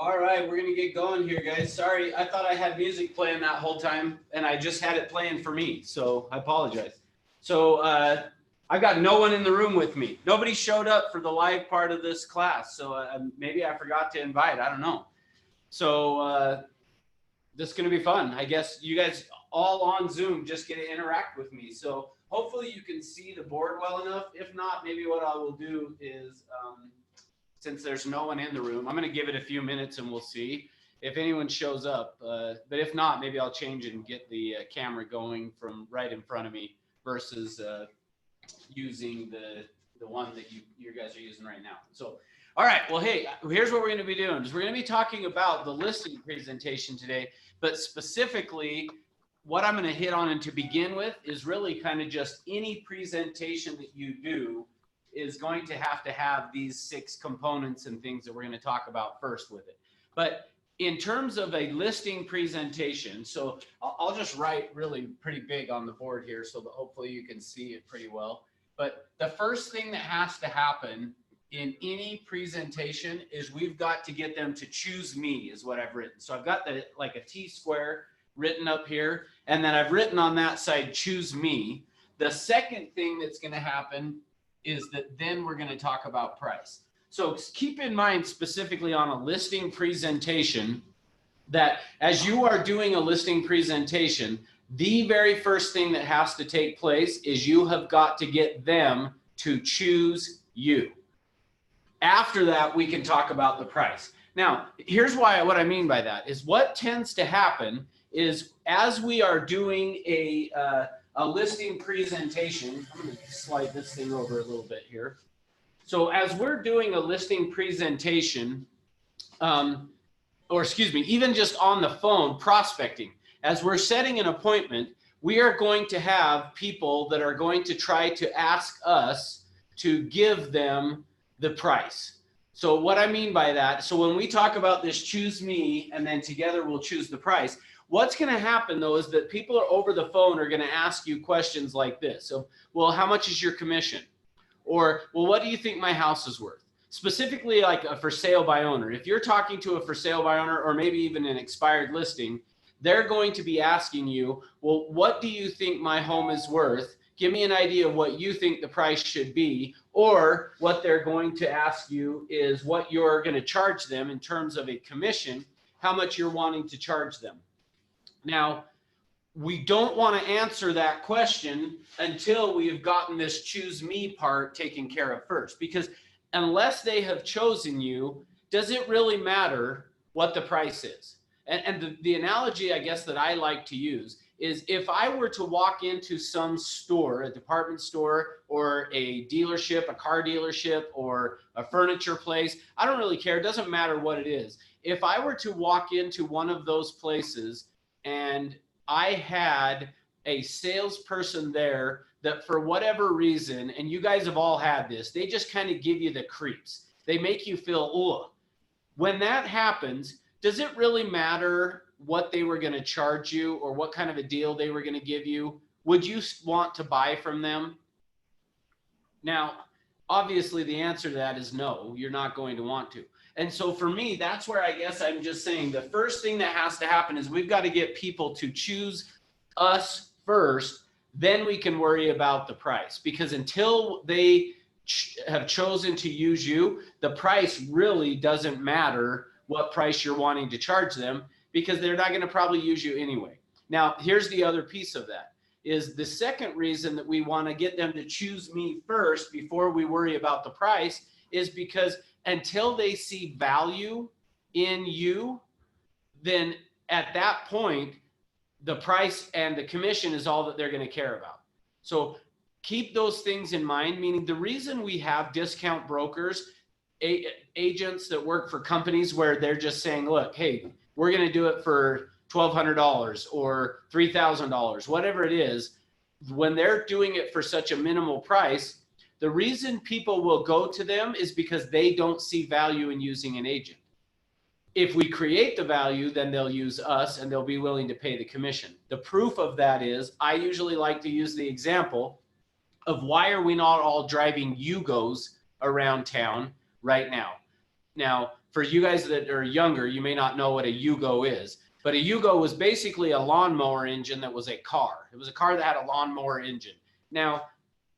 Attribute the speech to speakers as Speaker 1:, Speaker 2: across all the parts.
Speaker 1: All right, we're gonna get going here, guys. Sorry, I thought I had music playing that whole time, and I just had it playing for me, so I apologize. So I've got no one in the room with me. Nobody showed up for the live part of this class, so maybe I forgot to invite. I don't know. So this is gonna be fun. I guess you guys all on Zoom just get to interact with me. So hopefully you can see the board well enough. If not, maybe what I will do is. Since there's no one in the room, I'm going to give it a few minutes and we'll see if anyone shows up. But if not, maybe I'll change it and get the camera going from right in front of me versus using the one that you guys are using right now. So, all right, well, hey, here's what we're going to be doing. We're going to be talking about the listing presentation today, but specifically what I'm going to hit on and to begin with is really kind of just any presentation that you do is going to have these 6 components and things that we're going to talk about first with it. But in terms of a listing presentation, so I'll just write really pretty big on the board here so that hopefully you can see it pretty well. But the first thing that has to happen in any presentation is we've got to get them to choose me is what I've written. So I've got like a T square written up here, and then I've written on that side, choose me. The second thing that's going to happen is that then we're going to talk about price. So keep in mind specifically on a listing presentation that as you are doing a listing presentation, the very first thing that has to take place is you have got to get them to choose you. After that, we can talk about the price. Now, here's what I mean by that is what tends to happen is as we are doing a listing presentation, I'm going to slide this thing over a little bit here. So as we're doing a listing presentation, or excuse me, even just on the phone prospecting, as we're setting an appointment, we are going to have people that are going to try to ask us to give them the price. So what I mean by that, so when we talk about this choose me and then together we'll choose the price, what's going to happen though is that people are over the phone are going to ask you questions like this. So, well, how much is your commission? Or, well, what do you think my house is worth? Specifically like a for sale by owner. If you're talking to a for sale by owner or maybe even an expired listing, they're going to be asking you, well, what do you think my home is worth? Give me an idea of what you think the price should be. Or what they're going to ask you is what you're going to charge them in terms of a commission, how much you're wanting to charge them. Now, we don't want to answer that question until we have gotten this choose me part taken care of first, because unless they have chosen you, does it really matter what the price is? And the analogy, I guess, that I like to use is if I were to walk into some store, a department store or a dealership, a car dealership or a furniture place, I don't really care. It doesn't matter what it is. If I were to walk into one of those places and I had a salesperson there that for whatever reason, and you guys have all had this, they just kind of give you the creeps. They make you feel, ugh. When that happens, does it really matter what they were going to charge you or what kind of a deal they were going to give you? Would you want to buy from them? Now, obviously the answer to that is no, you're not going to want to. And so for me, that's where I guess I'm just saying the first thing that has to happen is we've got to get people to choose us first, then we can worry about the price. Because until they have chosen to use you, the price really doesn't matter what price you're wanting to charge them because they're not going to probably use you anyway. Now, here's the other piece of that is the second reason that we want to get them to choose me first before we worry about the price is because until they see value in you, then at that point, the price and the commission is all that they're going to care about. So keep those things in mind, meaning the reason we have discount brokers, agents that work for companies where they're just saying, look, hey, we're going to do it for $1,200 or $3,000, whatever it is, when they're doing it for such a minimal price, the reason people will go to them is because they don't see value in using an agent. If we create the value, then they'll use us and they'll be willing to pay the commission. The proof of that is I usually like to use the example of why are we not all driving Yugos around town right now? Now, for you guys that are younger, you may not know what a Yugo is, but a Yugo was basically a lawnmower engine that was a car. It was a car that had a lawnmower engine. Now,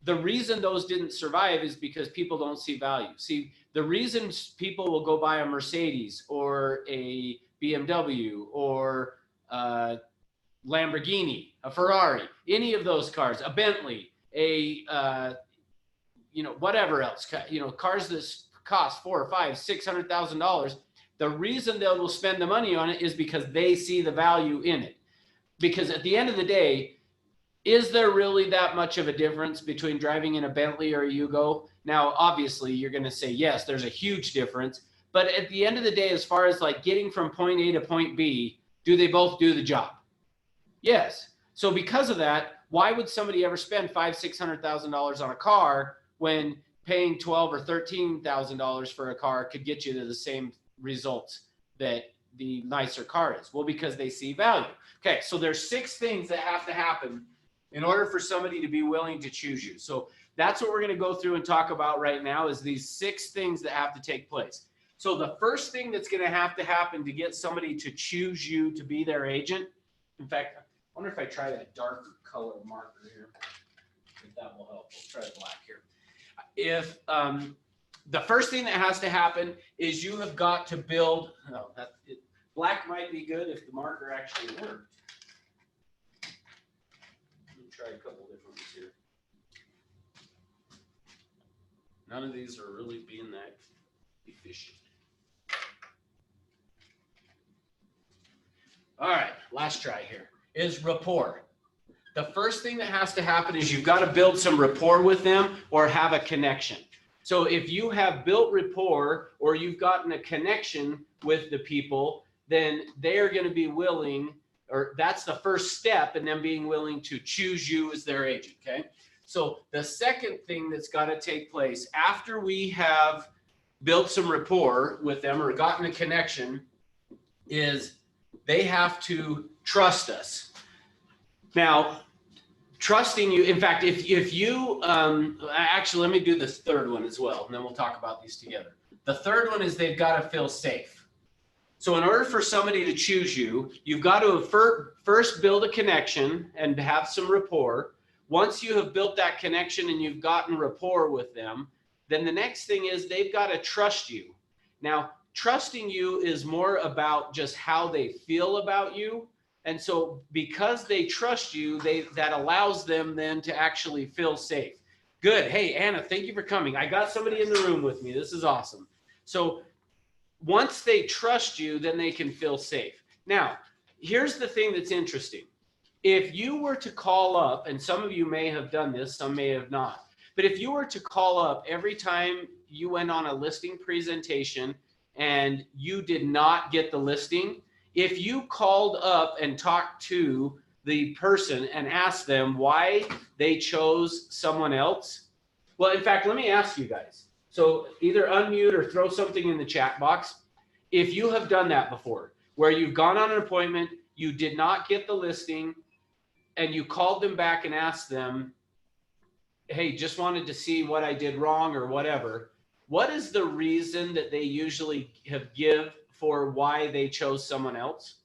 Speaker 1: the reason those didn't survive is because people don't see value. See, the reason people will go buy a Mercedes or a BMW or a Lamborghini, a Ferrari, any of those cars, a Bentley, whatever else, cars that cost $400,000 or $500,000, $600,000. The reason they will spend the money on it is because they see the value in it. Because at the end of the day, is there really that much of a difference between driving in a Bentley or a Yugo? Now, obviously, you're going to say, yes, there's a huge difference. But at the end of the day, as far as like getting from point A to point B, do they both do the job? Yes. So because of that, why would somebody ever spend $500,000, $600,000 on a car when paying $12,000 or $13,000 for a car could get you to the same results that the nicer car is? Well, because they see value. Okay, so there's 6 things that have to happen in order for somebody to be willing to choose you. So that's what we're going to go through and talk about right now, is these 6 things that have to take place. So the first thing that's going to happen to get somebody to choose you to be their agent, in fact, I wonder if I try that darker color marker here, if that will help. We'll try black here. If the first thing that has to happen is you have got to build, black might be good if the marker actually worked. Let me try a couple different ones here. None of these are really being that efficient. All right, last try here is rapport. The first thing that has to happen is you've got to build some rapport with them or have a connection. So if you have built rapport or you've gotten a connection with the people, then they are going to be willing, or that's the first step in them being willing to choose you as their agent, okay? So the second thing that's got to take place after we have built some rapport with them or gotten a connection is they have to trust us. Now, trusting you, in fact, if you, actually, let me do this third one as well, and then we'll talk about these together. The third one is they've got to feel safe. So in order for somebody to choose you, you've got to first build a connection and have some rapport. Once you have built that connection and you've gotten rapport with them, then the next thing is they've got to trust you. Now, trusting you is more about just how they feel about you. And so because they trust you, that allows them then to actually feel safe. Good. Hey, Anna, thank you for coming. I got somebody in the room with me. This is awesome. So once they trust you, then they can feel safe. Now, here's the thing that's interesting. If you were to call up, and some of you may have done this, some may have not, but if you were to call up every time you went on a listing presentation and you did not get the listing, if you called up and talked to the person and asked them why they chose someone else, well, in fact, let me ask you guys. So either unmute or throw something in the chat box. If you have done that before, where you've gone on an appointment, you did not get the listing, and you called them back and asked them, hey, just wanted to see what I did wrong or whatever. What is the reason that they usually give for why they chose someone else?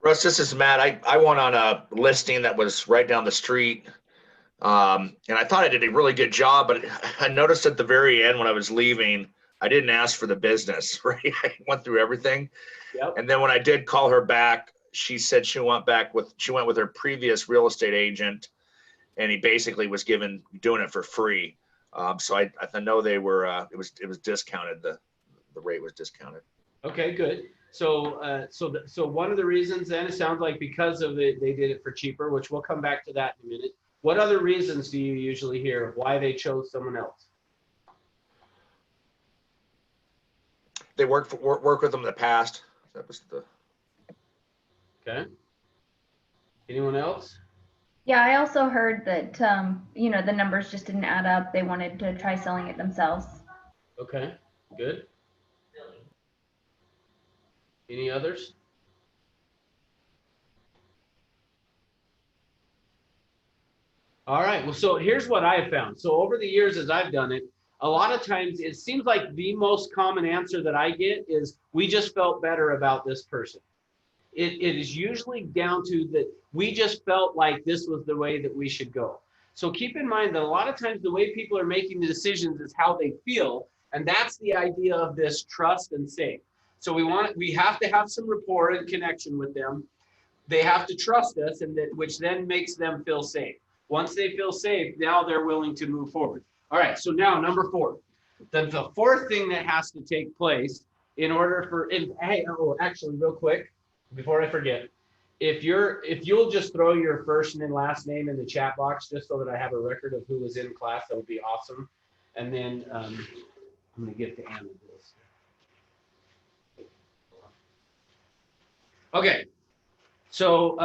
Speaker 2: Russ, this is Matt. I went on a listing that was right down the street, and I thought I did a really good job, but I noticed at the very end when I was leaving, I didn't ask for the business, right? I went through everything. Yep. And then when I did call her back, she said she went with her previous real estate agent, and he basically was doing it for free. So I know they were, it was discounted. The rate was discounted.
Speaker 1: Okay, good. So so one of the reasons then, it sounds like because of it, they did it for cheaper, which we'll come back to that in a minute. What other reasons do you usually hear of why they chose someone else?
Speaker 2: They work with them in the past. That was the.
Speaker 1: Okay. Anyone else?
Speaker 3: Yeah, I also heard that, the numbers just didn't add up. They wanted to try selling it themselves.
Speaker 1: Okay, good. Any others? All right, well, so here's what I've found. So over the years as I've done it, a lot of times it seems like the most common answer that I get is, we just felt better about this person. It is usually down to that we just felt like this was the way that we should go. So keep in mind that a lot of times the way people are making the decisions is how they feel. And that's the idea of this trust and safe. So we have to have some rapport and connection with them. They have to trust us, and that, which then makes them feel safe. Once they feel safe, now they're willing to move forward. All right, so now number 4. The fourth thing that has to take place in order for, hey, oh, actually, real quick, before I forget, if you'll just throw your first and last name in the chat box, just so that I have a record of who was in class, that would be awesome. And then I'm going to get to Anna this. Okay, so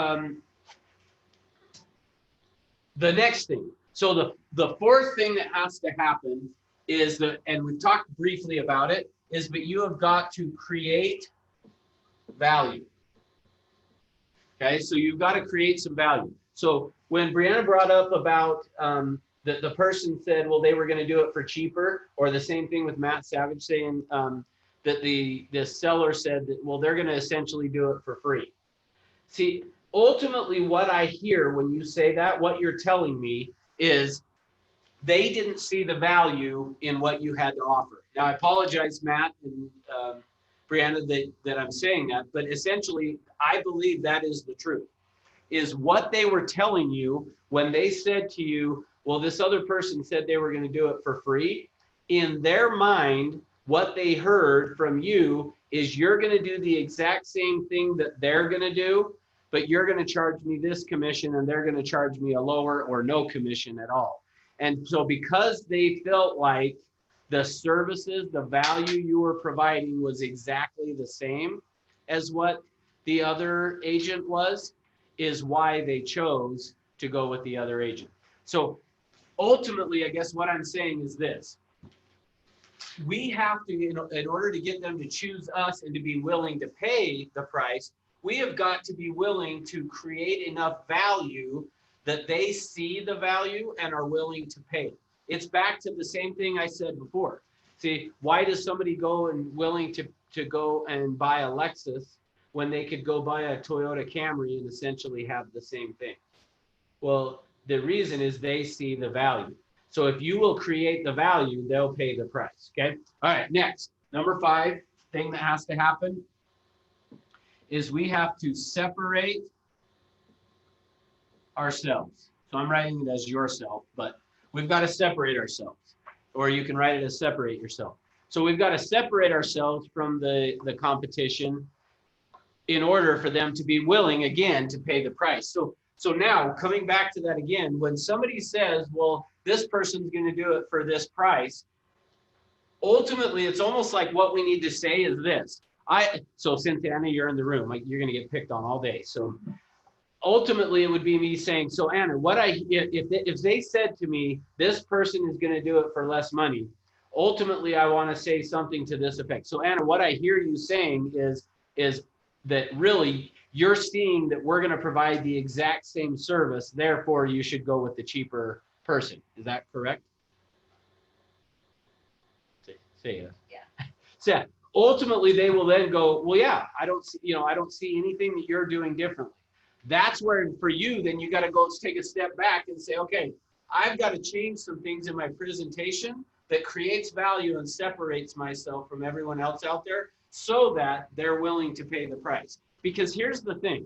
Speaker 1: the next thing. So the fourth thing that has to happen is that, and we've talked briefly about it, is that you have got to create value. Okay, so you've got to create some value. So when Brianna brought up about the person said, well, they were going to do it for cheaper, or the same thing with Matt Savage saying that the seller said that, well, they're going to essentially do it for free. See, ultimately what I hear when you say that, what you're telling me is they didn't see the value in what you had to offer. Now, I apologize, Matt and Brianna, that I'm saying that, but essentially, I believe that is the truth, is what they were telling you when they said to you, well, this other person said they were going to do it for free. In their mind, what they heard from you is, you're going to do the exact same thing that they're going to do, but you're going to charge me this commission and they're going to charge me a lower or no commission at all. And so because they felt like the services, the value you were providing was exactly the same as what the other agent was, is why they chose to go with the other agent. So ultimately, I guess what I'm saying is this. We have to, in order to get them to choose us and to be willing to pay the price, we have got to be willing to create enough value that they see the value and are willing to pay. It's back to the same thing I said before. See, why does somebody go and willing to go and buy a Lexus when they could go buy a Toyota Camry and essentially have the same thing? Well, the reason is they see the value. So if you will create the value, they'll pay the price, okay? All right, next, number 5 thing that has to happen is we have to separate ourselves. So I'm writing it as yourself, but we've got to separate ourselves, or you can write it as separate yourself. So we've got to separate ourselves from the competition in order for them to be willing, again, to pay the price. So now, coming back to that again, when somebody says, well, this person's going to do it for this price, ultimately, it's almost like what we need to say is this. So Cynthia, Anna, you're in the room. You're going to get picked on all day. So ultimately, it would be me saying, so Anna, if they said to me, this person is going to do it for less money, ultimately, I want to say something to this effect. So Anna, what I hear you saying is that really you're seeing that we're going to provide the exact same service, therefore you should go with the cheaper person. Is that correct? Say yes. Yeah. So ultimately, they will then go, well, yeah, I don't see anything that you're doing differently. That's where for you, then you got to go take a step back and say, okay, I've got to change some things in my presentation that creates value and separates myself from everyone else out there so that they're willing to pay the price. Because here's the thing.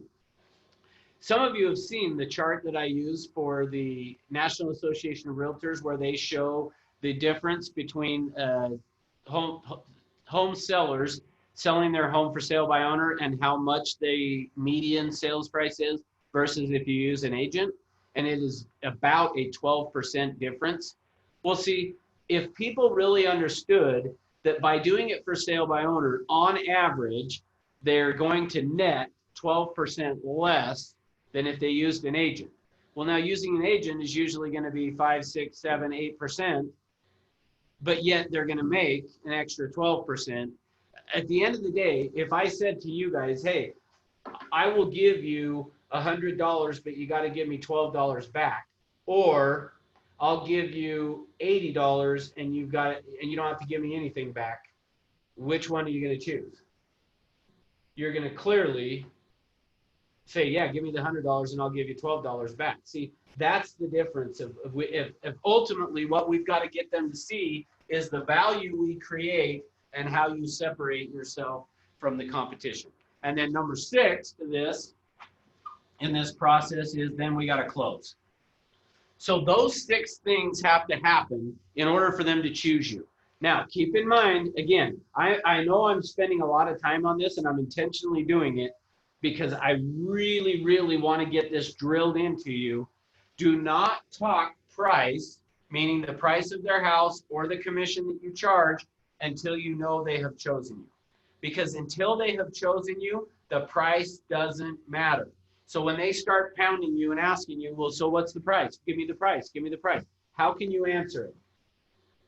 Speaker 1: Some of you have seen the chart that I use for the National Association of Realtors, where they show the difference between home sellers selling their home for sale by owner and how much the median sales price is versus if you use an agent. And it is about a 12% difference. Well, see, if people really understood that by doing it for sale by owner, on average, they're going to net 12% less than if they used an agent. Well, now using an agent is usually going to be 5, 6, 7, 8%, but yet they're going to make an extra 12%. At the end of the day, if I said to you guys, hey, I will give you $100, but you got to give me $12 back, or I'll give you $80 and you don't have to give me anything back. Which one are you going to choose? You're going to clearly say, yeah, give me the $100 and I'll give you $12 back. See, that's the difference of if ultimately what we've got to get them to see is the value we create and how you separate yourself from the competition. And then number 6 to this, in this process, is then we got to close. So those 6 things have to happen in order for them to choose you. Now, keep in mind, again, I know I'm spending a lot of time on this and I'm intentionally doing it because I really, really want to get this drilled into you. Do not talk price, meaning the price of their house or the commission that you charge, until you know they have chosen you. Because until they have chosen you, the price doesn't matter. So when they start pounding you and asking you, well, so what's the price? Give me the price. Give me the price. How can you answer it?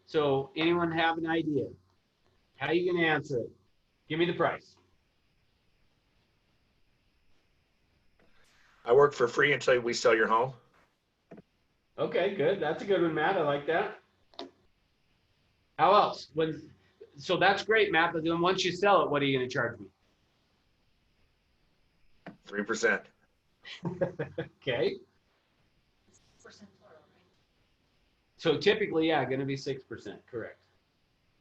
Speaker 1: So anyone have an idea? How are you going to answer it? Give me the price.
Speaker 2: I work for free until we sell your home.
Speaker 1: Okay, good. That's a good one, Matt. I like that. How else? So that's great, Matt. But then once you sell it, what are you going to charge me?
Speaker 2: 3%.
Speaker 1: Okay.
Speaker 4: 6% plural, right?
Speaker 1: So typically, yeah, going to be 6%, correct.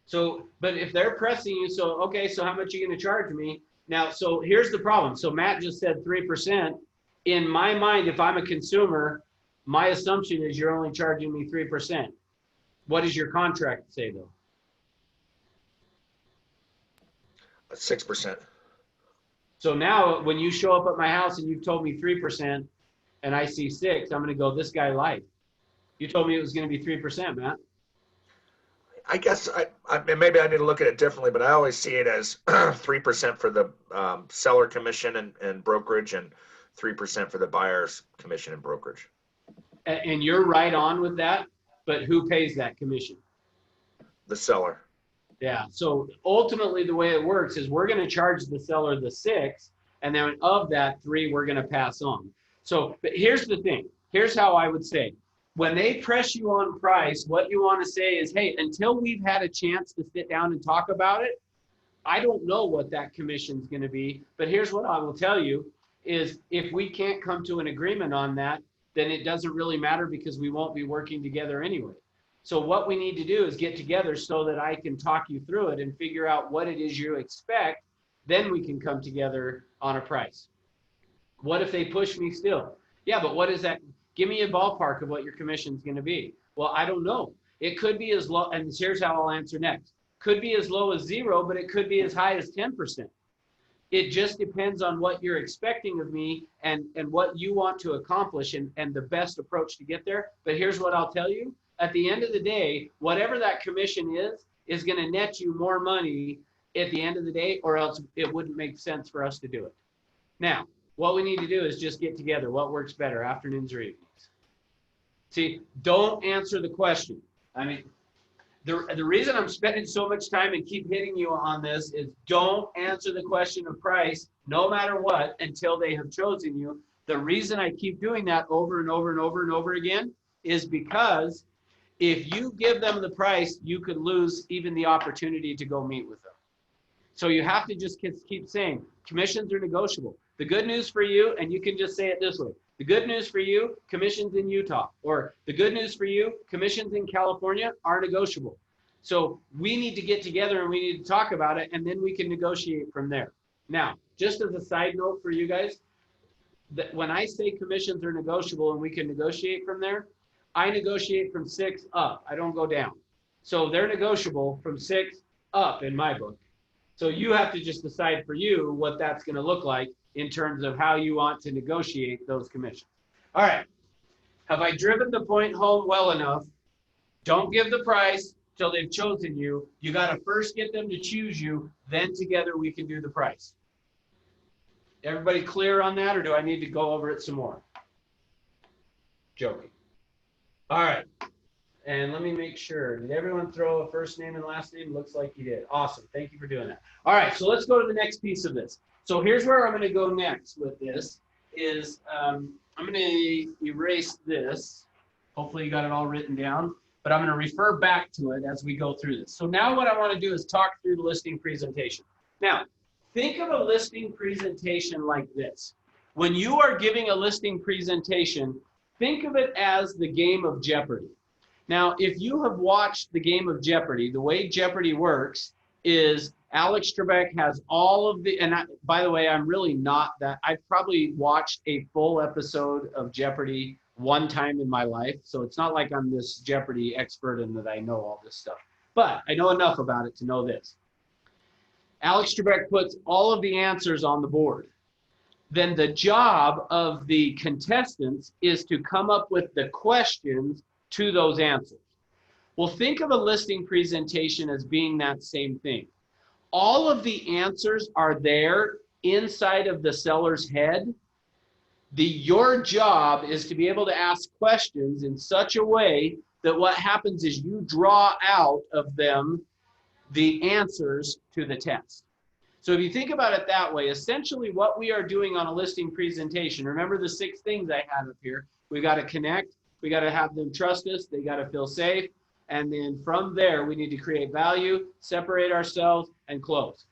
Speaker 1: So, but if they're pressing you, so, okay, so how much are you going to charge me? Now, so here's the problem. So Matt just said 3%. In my mind, if I'm a consumer, my assumption is you're only charging me 3%. What does your contract say though?
Speaker 2: 6%.
Speaker 1: So now when you show up at my house and you've told me 3% and I see 6, I'm going to go, this guy lied. You told me it was going to be 3%, Matt.
Speaker 2: I guess maybe I need to look at it differently, but I always see it as 3% for the seller commission and brokerage, and 3% for the buyer's commission and brokerage.
Speaker 1: And you're right on with that, but who pays that commission?
Speaker 2: The seller.
Speaker 1: Yeah. So ultimately the way it works is we're going to charge the seller the 6, and then of that 3, we're going to pass on. So, but here's the thing. Here's how I would say. When they press you on price, what you want to say is, hey, until we've had a chance to sit down and talk about it, I don't know what that commission is going to be. But here's what I will tell you is if we can't come to an agreement on that, then it doesn't really matter because we won't be working together anyway. So what we need to do is get together so that I can talk you through it and figure out what it is you expect. Then we can come together on a price. What if they push me still? Yeah, but what is that? Give me a ballpark of what your commission is going to be. Well, I don't know. It could be as low, and here's how I'll answer next. Could be as low as 0, but it could be as high as 10%. It just depends on what you're expecting of me and what you want to accomplish and the best approach to get there. But here's what I'll tell you. At the end of the day, whatever that commission is going to net you more money at the end of the day, or else it wouldn't make sense for us to do it. Now, what we need to do is just get together. What works better, afternoons or evenings? See, don't answer the question. I mean, the reason I'm spending so much time and keep hitting you on this is don't answer the question of price, no matter what, until they have chosen you. The reason I keep doing that over and over and over and over again is because if you give them the price, you could lose even the opportunity to go meet with them. So you have to just keep saying commissions are negotiable. The good news for you, and you can just say it this way, the good news for you, commissions in Utah, or the good news for you, commissions in California are negotiable. So we need to get together and we need to talk about it, and then we can negotiate from there. Now, just as a side note for you guys, that when I say commissions are negotiable and we can negotiate from there, I negotiate from 6 up. I don't go down. So they're negotiable from 6 up in my book. So you have to just decide for you what that's going to look like in terms of how you want to negotiate those commissions. All right. Have I driven the point home well enough? Don't give the price till they've chosen you. You got to first get them to choose you. Then together we can do the price. Everybody clear on that, or do I need to go over it some more? Joking. All right. And let me make sure. Did everyone throw a first name and last name? Looks like you did. Awesome. Thank you for doing that. All right. So let's go to the next piece of this. So here's where I'm going to go next with this is I'm going to erase this. Hopefully you got it all written down, but I'm going to refer back to it as we go through this. So now what I want to do is talk through the listing presentation. Now, think of a listing presentation like this. When you are giving a listing presentation, think of it as the game of Jeopardy. Now, if you have watched the game of Jeopardy, the way Jeopardy works is Alex Trebek has all of the, and by the way, I'm really not that, I've probably watched a full episode of Jeopardy one time in my life. So it's not like I'm this Jeopardy expert and that I know all this stuff, but I know enough about it to know this. Alex Trebek puts all of the answers on the board. Then the job of the contestants is to come up with the questions to those answers. Well, think of a listing presentation as being that same thing. All of the answers are there inside of the seller's head. Your job is to be able to ask questions in such a way that what happens is you draw out of them the answers to the test. So if you think about it that way, essentially what we are doing on a listing presentation, remember the 6 things I have up here. We got to connect, we got to have them trust us, they got to feel safe, and then from there we need to create value, separate ourselves, and close.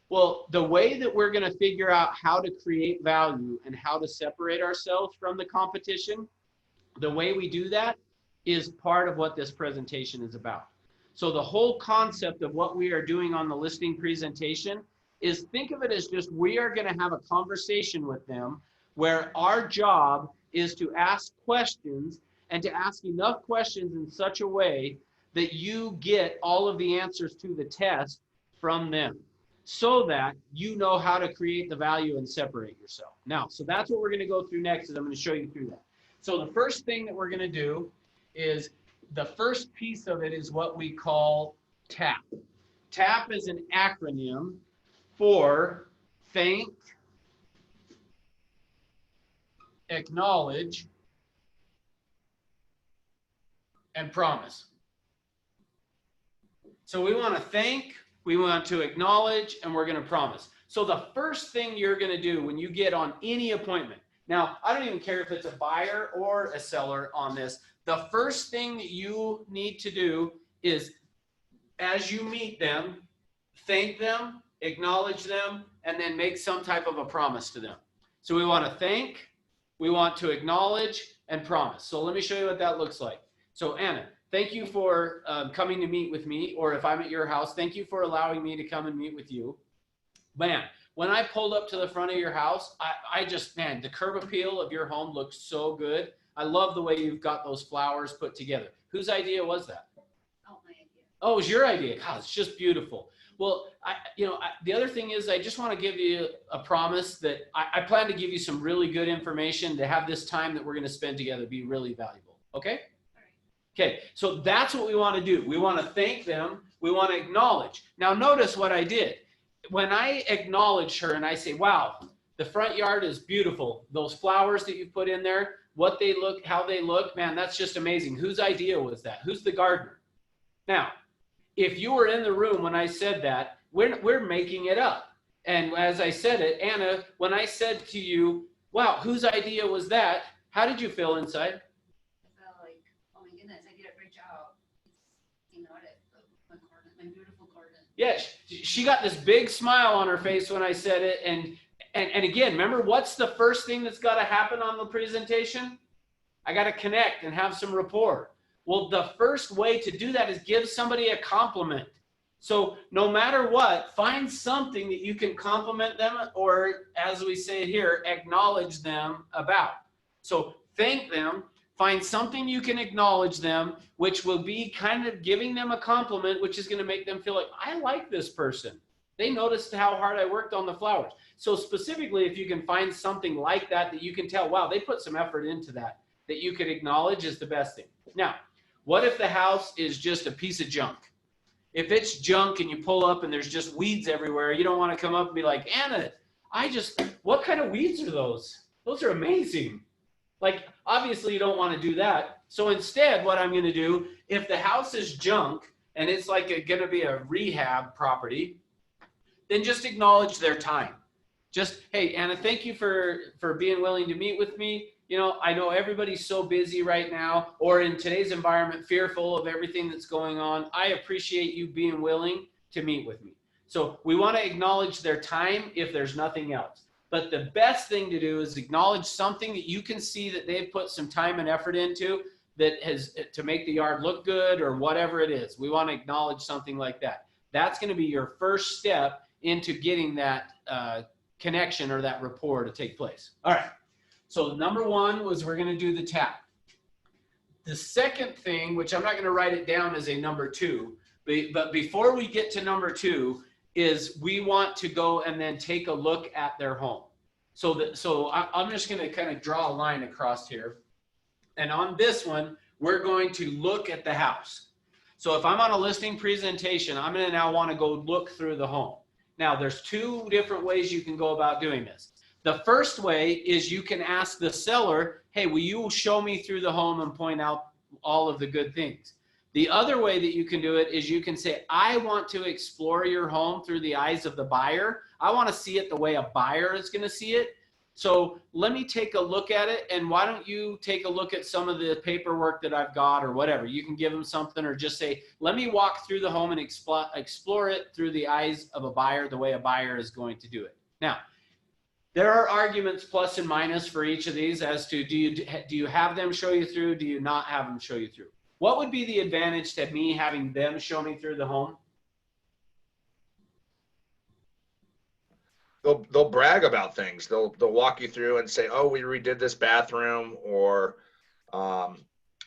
Speaker 1: Well, the way that we're going to figure out how to create value and how to separate ourselves from the competition, the way we do that is part of what this presentation is about. So the whole concept of what we are doing on the listing presentation is, think of it as just we are going to have a conversation with them where our job is to ask questions and to ask enough questions in such a way that you get all of the answers to the test from them so that you know how to create the value and separate yourself. Now, so that's what we're going to go through next, is I'm going to show you through that. So the first thing that we're going to do is, the first piece of it is what we call TAP. TAP is an acronym for thank, acknowledge, and promise. So we want to thank, we want to acknowledge, and we're going to promise. So the first thing you're going to do when you get on any appointment, now I don't even care if it's a buyer or a seller on this, the first thing that you need to do is, as you meet them, thank them, acknowledge them, and then make some type of a promise to them. So we want to thank, we want to acknowledge, and promise. So let me show you what that looks like. So Anna, thank you for coming to meet with me, or if I'm at your house, thank you for allowing me to come and meet with you. Man, when I pulled up to the front of your house, I just, man, the curb appeal of your home looks so good. I love the way you've got those flowers put together. Whose idea was that?
Speaker 4: Oh, my idea.
Speaker 1: Oh, it was your idea. God, it's just beautiful. Well, the other thing is, I just want to give you a promise that I plan to give you some really good information to have this time that we're going to spend together be really valuable. Okay? Okay, so that's what we want to do. We want to thank them. We want to acknowledge. Now, notice what I did. When I acknowledge her and I say, wow, the front yard is beautiful. Those flowers that you put in there, what they look, how they look, man, that's just amazing. Whose idea was that? Who's the gardener? Now, if you were in the room when I said that, we're making it up. And as I said it, Anna, when I said to you, wow, whose idea was that? How did you feel inside?
Speaker 4: I felt like, oh my goodness, I did a great job. It's, my garden, my beautiful garden.
Speaker 1: Yeah, she got this big smile on her face when I said it. And again, remember, what's the first thing that's got to happen on the presentation? I got to connect and have some rapport. Well, the first way to do that is give somebody a compliment. So no matter what, find something that you can compliment them, or as we say here, acknowledge them about. So thank them, find something you can acknowledge them, which will be kind of giving them a compliment, which is going to make them feel like, I like this person. They noticed how hard I worked on the flowers. So specifically, if you can find something like that, that you can tell, wow, they put some effort into that, that you could acknowledge, is the best thing. Now, what if the house is just a piece of junk? If it's junk and you pull up and there's just weeds everywhere, you don't want to come up and be like, Anna, what kind of weeds are those? Those are amazing. Like, obviously you don't want to do that. So instead, what I'm going to do, if the house is junk and it's like going to be a rehab property, then just acknowledge their time. Just, hey, Anna, thank you for being willing to meet with me. I know everybody's so busy right now, or in today's environment, fearful of everything that's going on. I appreciate you being willing to meet with me. So we want to acknowledge their time if there's nothing else. But the best thing to do is acknowledge something that you can see that they've put some time and effort into that has to make the yard look good or whatever it is. We want to acknowledge something like that. That's going to be your first step into getting that connection or that rapport to take place. All right. So number one was we're going to do the tap. The second thing, which I'm not going to write it down as a number two, but before we get to number two, is we want to go and then take a look at their home. So I'm just going to kind of draw a line across here. And on this one, we're going to look at the house. So if I'm on a listing presentation, I'm going to now want to go look through the home. Now, there's two different ways you can go about doing this. The first way is you can ask the seller, hey, will you show me through the home and point out all of the good things? The other way that you can do it is you can say, I want to explore your home through the eyes of the buyer. I want to see it the way a buyer is going to see it. So let me take a look at it, and why don't you take a look at some of the paperwork that I've got or whatever. You can give them something or just say, let me walk through the home and explore it through the eyes of a buyer, the way a buyer is going to do it. Now, there are arguments plus and minus for each of these as to do you have them show you through, do you not have them show you through? What would be the advantage to me having them show me through the home?
Speaker 2: They'll brag about things. They'll walk you through and say, oh, we redid this bathroom, or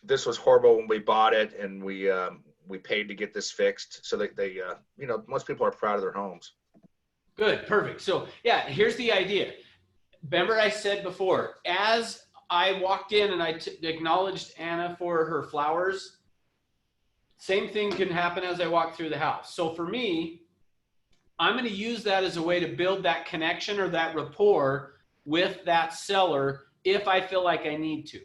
Speaker 2: this was horrible when we bought it and we paid to get this fixed. So they most people are proud of their homes.
Speaker 1: Good, perfect. So yeah, here's the idea. Remember I said before, as I walked in and I acknowledged Anna for her flowers, same thing can happen as I walk through the house. So for me, I'm going to use that as a way to build that connection or that rapport with that seller if I feel like I need to.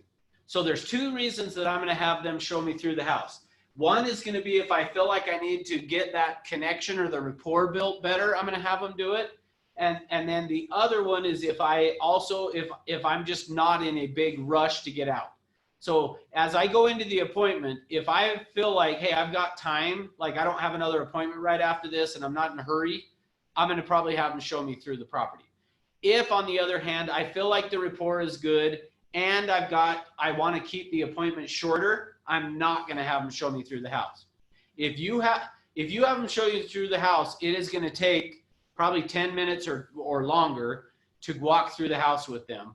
Speaker 1: So there's two reasons that I'm going to have them show me through the house. One is going to be if I feel like I need to get that connection or the rapport built better, I'm going to have them do it. And then the other one is if I'm just not in a big rush to get out. So as I go into the appointment, if I feel like, hey, I've got time, like I don't have another appointment right after this and I'm not in a hurry, I'm going to probably have them show me through the property. If on the other hand, I feel like the rapport is good and I want to keep the appointment shorter, I'm not going to have them show me through the house. If you have them show you through the house, it is going to take probably 10 minutes or longer to walk through the house with them.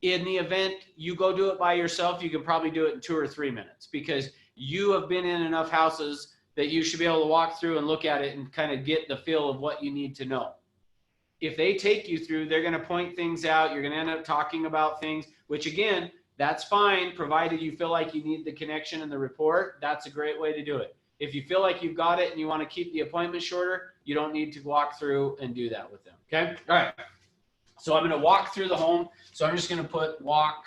Speaker 1: In the event you go do it by yourself, you can probably do it in 2 or 3 minutes because you have been in enough houses that you should be able to walk through and look at it and kind of get the feel of what you need to know. If they take you through, they're going to point things out. You're going to end up talking about things, which again, that's fine, provided you feel like you need the connection and the rapport. That's a great way to do it. If you feel like you've got it and you want to keep the appointment shorter, you don't need to walk through and do that with them. Okay. All right. So I'm going to walk through the home. So I'm just going to put walk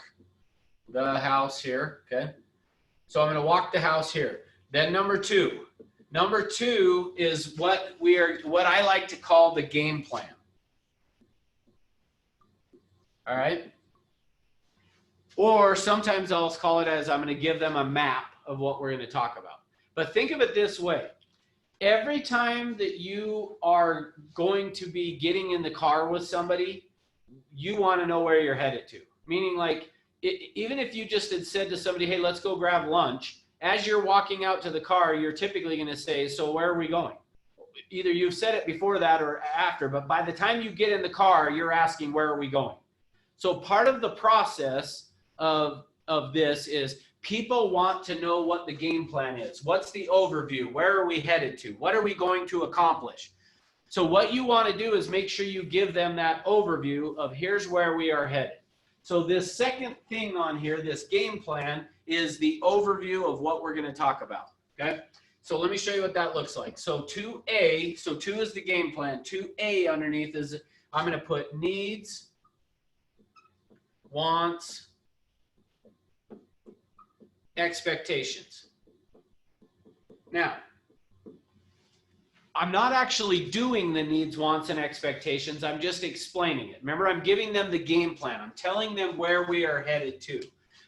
Speaker 1: the house here. Okay. So I'm going to walk the house here. Then number two is what I like to call the game plan. All right. Or sometimes I'll call it as I'm going to give them a map of what we're going to talk about. But think of it this way. Every time that you are going to be getting in the car with somebody, you want to know where you're headed to. Meaning like, even if you just had said to somebody, hey, let's go grab lunch, as you're walking out to the car, you're typically going to say, so where are we going? Either you've said it before that or after, but by the time you get in the car, you're asking, where are we going? So part of the process of this is people want to know what the game plan is. What's the overview? Where are we headed to? What are we going to accomplish? So what you want to do is make sure you give them that overview of here's where we are headed. So this second thing on here, this game plan, is the overview of what we're going to talk about. Okay. So let me show you what that looks like. So 2A, so 2 is the game plan. 2A underneath is, I'm going to put needs, wants, expectations. Now, I'm not actually doing the needs, wants, and expectations. I'm just explaining it. Remember, I'm giving them the game plan. I'm telling them where we are headed to.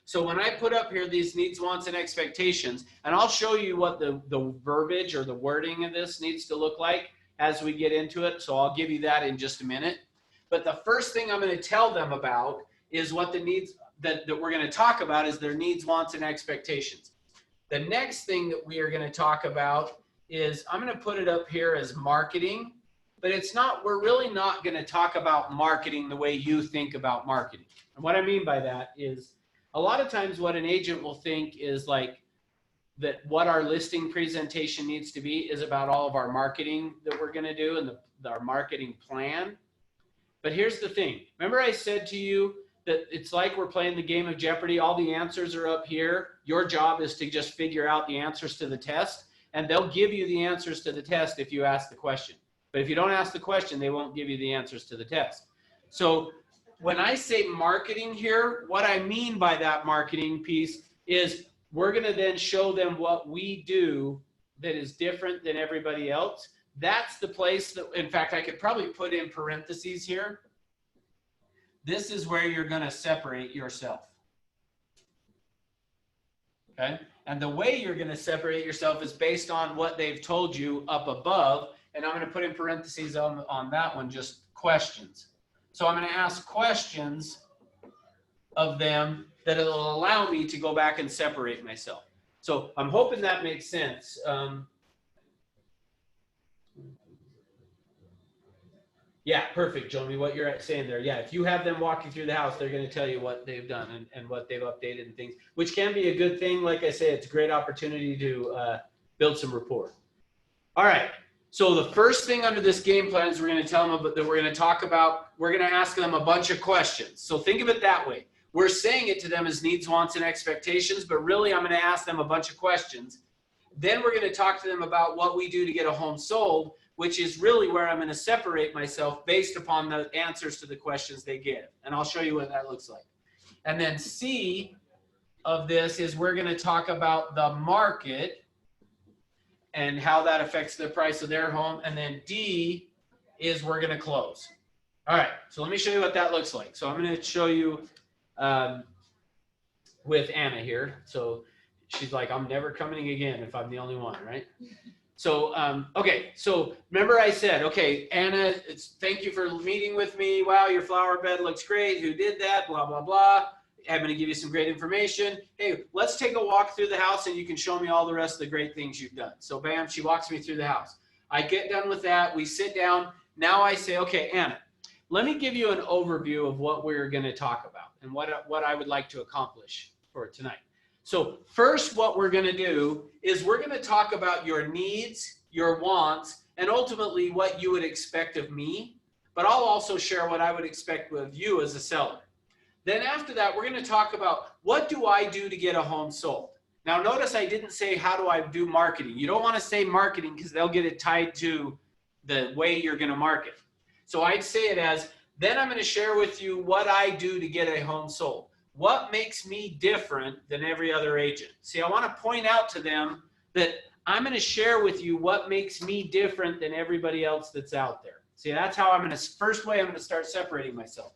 Speaker 1: So when I put up here these needs, wants, and expectations, and I'll show you what the verbiage or the wording of this needs to look like as we get into it. So I'll give you that in just a minute. But the first thing I'm going to tell them about is what the needs that we're going to talk about is their needs, wants, and expectations. The next thing that we are going to talk about is I'm going to put it up here as marketing, but we're really not going to talk about marketing the way you think about marketing. And what I mean by that is a lot of times what an agent will think is like that what our listing presentation needs to be is about all of our marketing that we're going to do and our marketing plan. But here's the thing. Remember I said to you that it's like we're playing the game of Jeopardy. All the answers are up here. Your job is to just figure out the answers to the test, and they'll give you the answers to the test if you ask the question. But if you don't ask the question, they won't give you the answers to the test. So when I say marketing here, what I mean by that marketing piece is we're going to then show them what we do that is different than everybody else. That's the place that, in fact, I could probably put in parentheses here. This is where you're going to separate yourself. Okay? And the way you're going to separate yourself is based on what they've told you up above. And I'm going to put in parentheses on that one, just questions. So I'm going to ask questions of them that will allow me to go back and separate myself. So I'm hoping that makes sense. Yeah, perfect, Jomi, what you're saying there. Yeah, if you have them walking through the house, they're going to tell you what they've done and what they've updated and things, which can be a good thing. Like I say, it's a great opportunity to build some rapport. All right, so the first thing under this game plan is we're going to tell them that we're going to talk about, we're going to ask them a bunch of questions. So think of it that way. We're saying it to them as needs, wants, and expectations, but really I'm going to ask them a bunch of questions. Then we're going to talk to them about what we do to get a home sold, which is really where I'm going to separate myself based upon the answers to the questions they give. And I'll show you what that looks like. And then C of this is we're going to talk about the market and how that affects the price of their home. And then D is we're going to close. All right, so let me show you what that looks like. So I'm going to show you with Anna here. So she's like, I'm never coming again if I'm the only one, right? So, okay, so remember I said, okay, Anna, thank you for meeting with me. Wow, your flower bed looks great. Who did that? Blah, blah, blah. I'm going to give you some great information. Hey, let's take a walk through the house and you can show me all the rest of the great things you've done. So bam, she walks me through the house. I get done with that. We sit down. Now I say, okay, Anna, let me give you an overview of what we're going to talk about and what I would like to accomplish for tonight. So first, what we're going to do is we're going to talk about your needs, your wants, and ultimately what you would expect of me. But I'll also share what I would expect of you as a seller. Then after that, we're going to talk about what do I do to get a home sold. Now, notice I didn't say how do I do marketing. You don't want to say marketing because they'll get it tied to the way you're going to market. So I'd say it as, then I'm going to share with you what I do to get a home sold. What makes me different than every other agent? See, I want to point out to them that I'm going to share with you what makes me different than everybody else that's out there. See, that's how first way I'm going to start separating myself.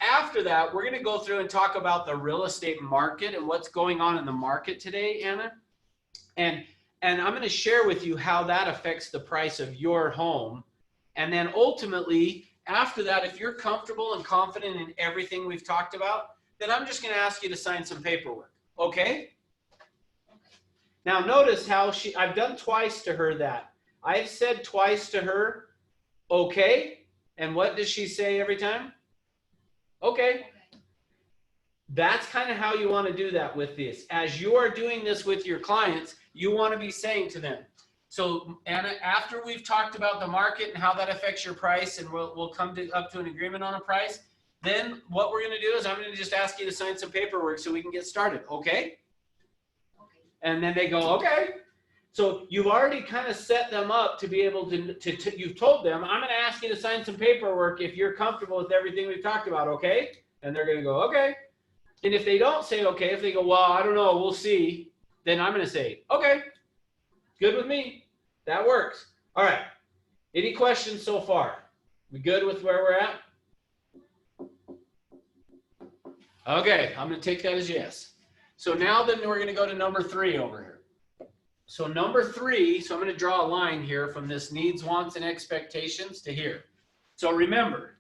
Speaker 1: After that, we're going to go through and talk about the real estate market and what's going on in the market today, Anna. And I'm going to share with you how that affects the price of your home. And then ultimately, after that, if you're comfortable and confident in everything we've talked about, then I'm just going to ask you to sign some paperwork. Okay? Now notice how I've done twice to her that. I've said twice to her, okay? And what does she say every time? Okay. That's kind of how you want to do that with this. As you are doing this with your clients, you want to be saying to them. So Anna, after we've talked about the market and how that affects your price, and we'll come up to an agreement on a price, then what we're going to do is I'm going to just ask you to sign some paperwork so we can get started. Okay?
Speaker 4: Okay.
Speaker 1: And then they go, okay. So you've already kind of set them up to be able to you've told them, I'm going to ask you to sign some paperwork if you're comfortable with everything we've talked about. Okay? And they're going to go, okay. And if they don't say, okay, if they go, well, I don't know, we'll see, then I'm going to say, okay, good with me. That works. All right. Any questions so far? We good with where we're at? Okay, I'm going to take that as yes. So now then we're going to go to number 3 over here. So number 3, so I'm going to draw a line here from this needs, wants, and expectations to here. So remember,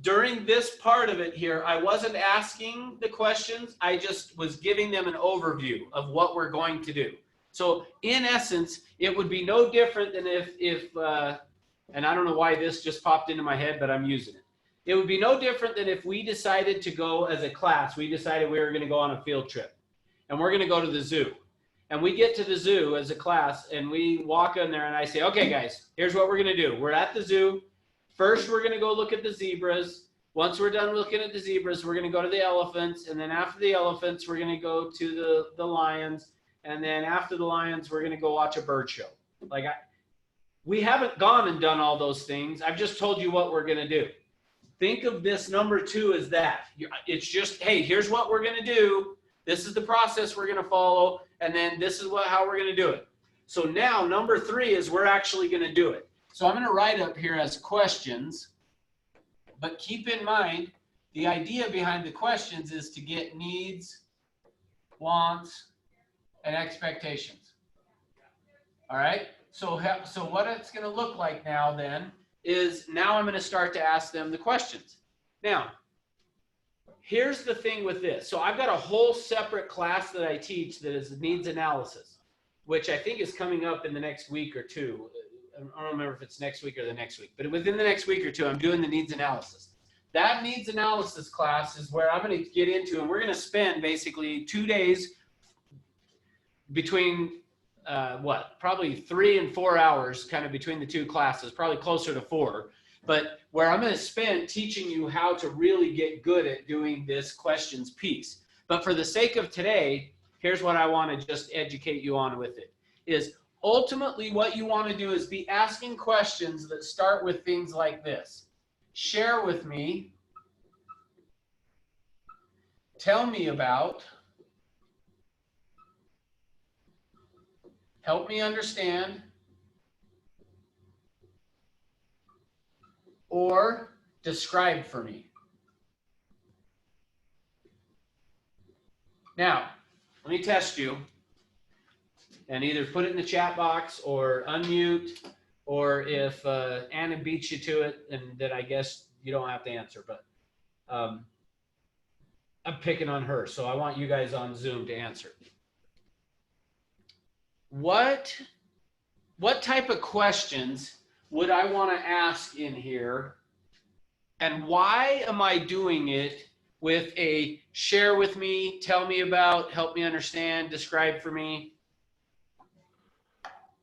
Speaker 1: during this part of it here, I wasn't asking the questions. I just was giving them an overview of what we're going to do. So in essence, it would be no different than if and I don't know why this just popped into my head, but I'm using it. It would be no different than if we decided to go as a class, we decided we were going to go on a field trip and we're going to go to the zoo. And we get to the zoo as a class and we walk in there and I say, okay, guys, here's what we're going to do. We're at the zoo. First, we're going to go look at the zebras. Once we're done looking at the zebras, we're going to go to the elephants. And then after the elephants, we're going to go to the lions. And then after the lions, we're going to go watch a bird show. Like we haven't gone and done all those things. I've just told you what we're going to do. Think of this number 2 as that. It's just, hey, here's what we're going to do. This is the process we're going to follow. And then this is how we're going to do it. So now number 3 is we're actually going to do it. So I'm going to write up here as questions. But keep in mind, the idea behind the questions is to get needs, wants, and expectations. All right? So what it's going to look like now then is now I'm going to start to ask them the questions. Now, here's the thing with this. So I've got a whole separate class that I teach that is needs analysis, which I think is coming up in the next week or 2. I don't remember if it's next week or the next week, but within the next week or 2, I'm doing the needs analysis. That needs analysis class is where I'm going to get into, and we're going to spend basically 2 days between probably 3 and 4 hours kind of between the 2 classes, probably closer to 4, but where I'm going to spend teaching you how to really get good at doing this questions piece. But for the sake of today, here's what I want to just educate you on with it is ultimately what you want to do is be asking questions that start with things like this. Share with me, tell me about, help me understand, or describe for me. Now, let me test you and either put it in the chat box or unmute, or if Anna beats you to it, and then I guess you don't have to answer, but I'm picking on her, so I want you guys on Zoom to answer. What type of questions would I want to ask in here, and why am I doing it with a share with me, tell me about, help me understand, describe for me?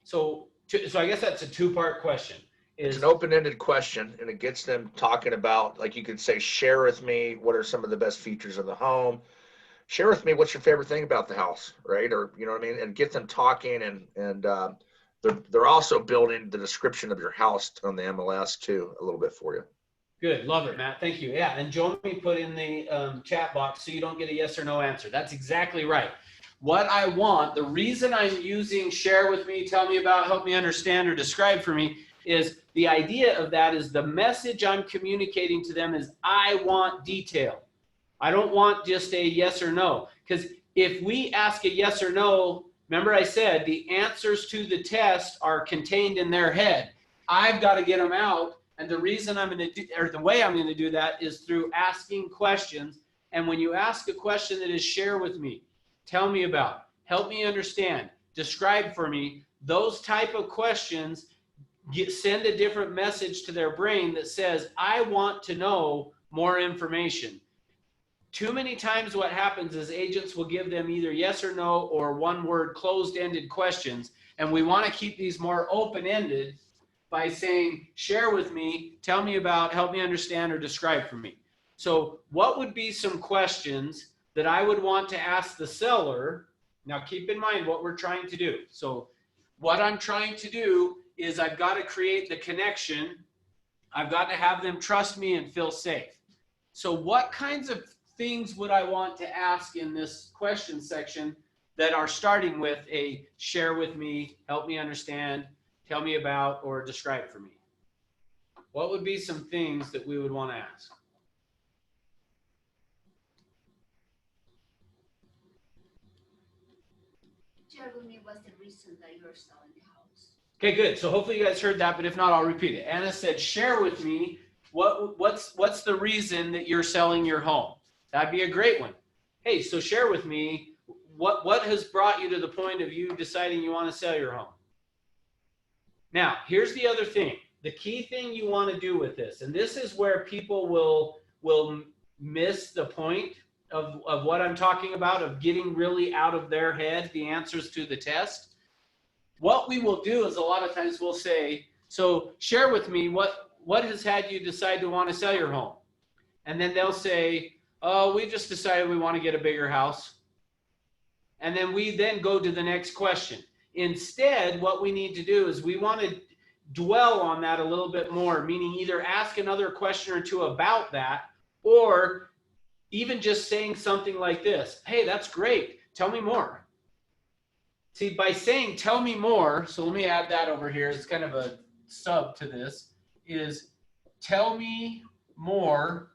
Speaker 1: So I guess that's a 2-part question.
Speaker 2: It's an open-ended question, and it gets them talking about, like you could say, share with me, what are some of the best features of the home? Share with me, what's your favorite thing about the house, right? Or, you know what I mean? And get them talking, and they're also building the description of your house on the MLS too, a little bit for you.
Speaker 1: Good, love it, Matt, thank you. Yeah, and Joey put in the chat box so you don't get a yes or no answer. That's exactly right. What I want, the reason I'm using share with me, tell me about, help me understand, or describe for me, is the idea of that is the message I'm communicating to them is I want detail. I don't want just a yes or no. Because if we ask a yes or no, remember I said the answers to the test are contained in their head. I've got to get them out. And the reason I'm going to do, or the way I'm going to do that is through asking questions. And when you ask a question that is share with me, tell me about, help me understand, describe for me, those type of questions send a different message to their brain that says, I want to know more information. Too many times what happens is agents will give them either yes or no or one-word closed-ended questions. And we want to keep these more open-ended by saying, share with me, tell me about, help me understand, or describe for me. So what would be some questions that I would want to ask the seller? Now keep in mind what we're trying to do. So what I'm trying to do is I've got to create the connection. I've got to have them trust me and feel safe. So what kinds of things would I want to ask in this question section that are starting with a share with me, help me understand, tell me about, or describe for me? What would be some things that we would want to ask?
Speaker 4: Share with me what's the reason that you're selling the house.
Speaker 1: Okay, good. So hopefully you guys heard that, but if not, I'll repeat it. Anna said, share with me what's the reason that you're selling your home. That'd be a great one. Hey, so share with me what has brought you to the point of you deciding you want to sell your home. Now, here's the other thing. The key thing you want to do with this, and this is where people will miss the point of what I'm talking about, of getting really out of their head the answers to the test. What we will do is a lot of times we'll say, so share with me what has had you decide to want to sell your home. And then they'll say, oh, we just decided we want to get a bigger house. And then we then go to the next question. Instead, what we need to do is we want to dwell on that a little bit more, meaning either ask another question or two about that, or even just saying something like this. Hey, that's great. Tell me more. See, by saying tell me more, so let me add that over here. It's kind of a sub to this, is tell me more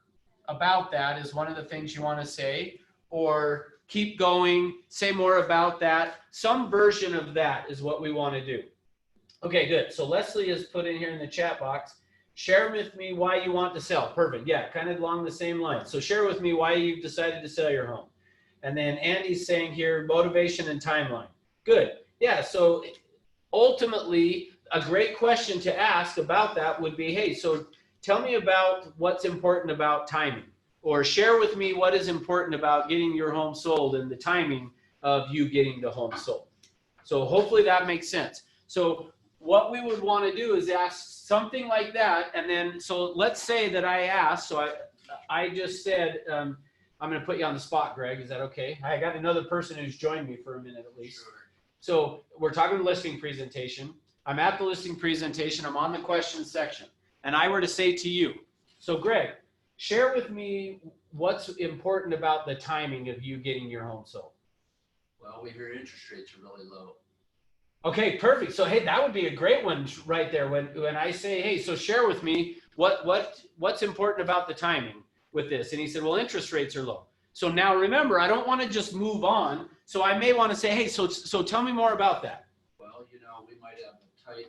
Speaker 1: about that is one of the things you want to say, or keep going, say more about that. Some version of that is what we want to do. Okay, good. So Leslie has put in here in the chat box, share with me why you want to sell. Perfect. Yeah, kind of along the same line. So share with me why you've decided to sell your home. And then Andy's saying here, motivation and timeline. Good. Yeah, so ultimately, a great question to ask about that would be, hey, so tell me about what's important about timing, or share with me what is important about getting your home sold and the timing of you getting the home sold. So hopefully that makes sense. So what we would want to do is ask something like that. And then, so let's say that I asked, so I just said, I'm going to put you on the spot, Greg. Is that okay? I got another person who's joined me for a minute at least.
Speaker 5: Sure.
Speaker 1: So we're talking listing presentation. I'm at the listing presentation. I'm on the questions section. And I were to say to you, so Greg, share with me what's important about the timing of you getting your home sold.
Speaker 5: Well, we hear interest rates are really low.
Speaker 1: Okay, perfect. So, hey, that would be a great one right there. When I say, hey, so share with me what's important about the timing with this. And he said, well, interest rates are low. So now remember, I don't want to just move on. So I may want to say, hey, so tell me more about that.
Speaker 5: Well, you know, we might have a tight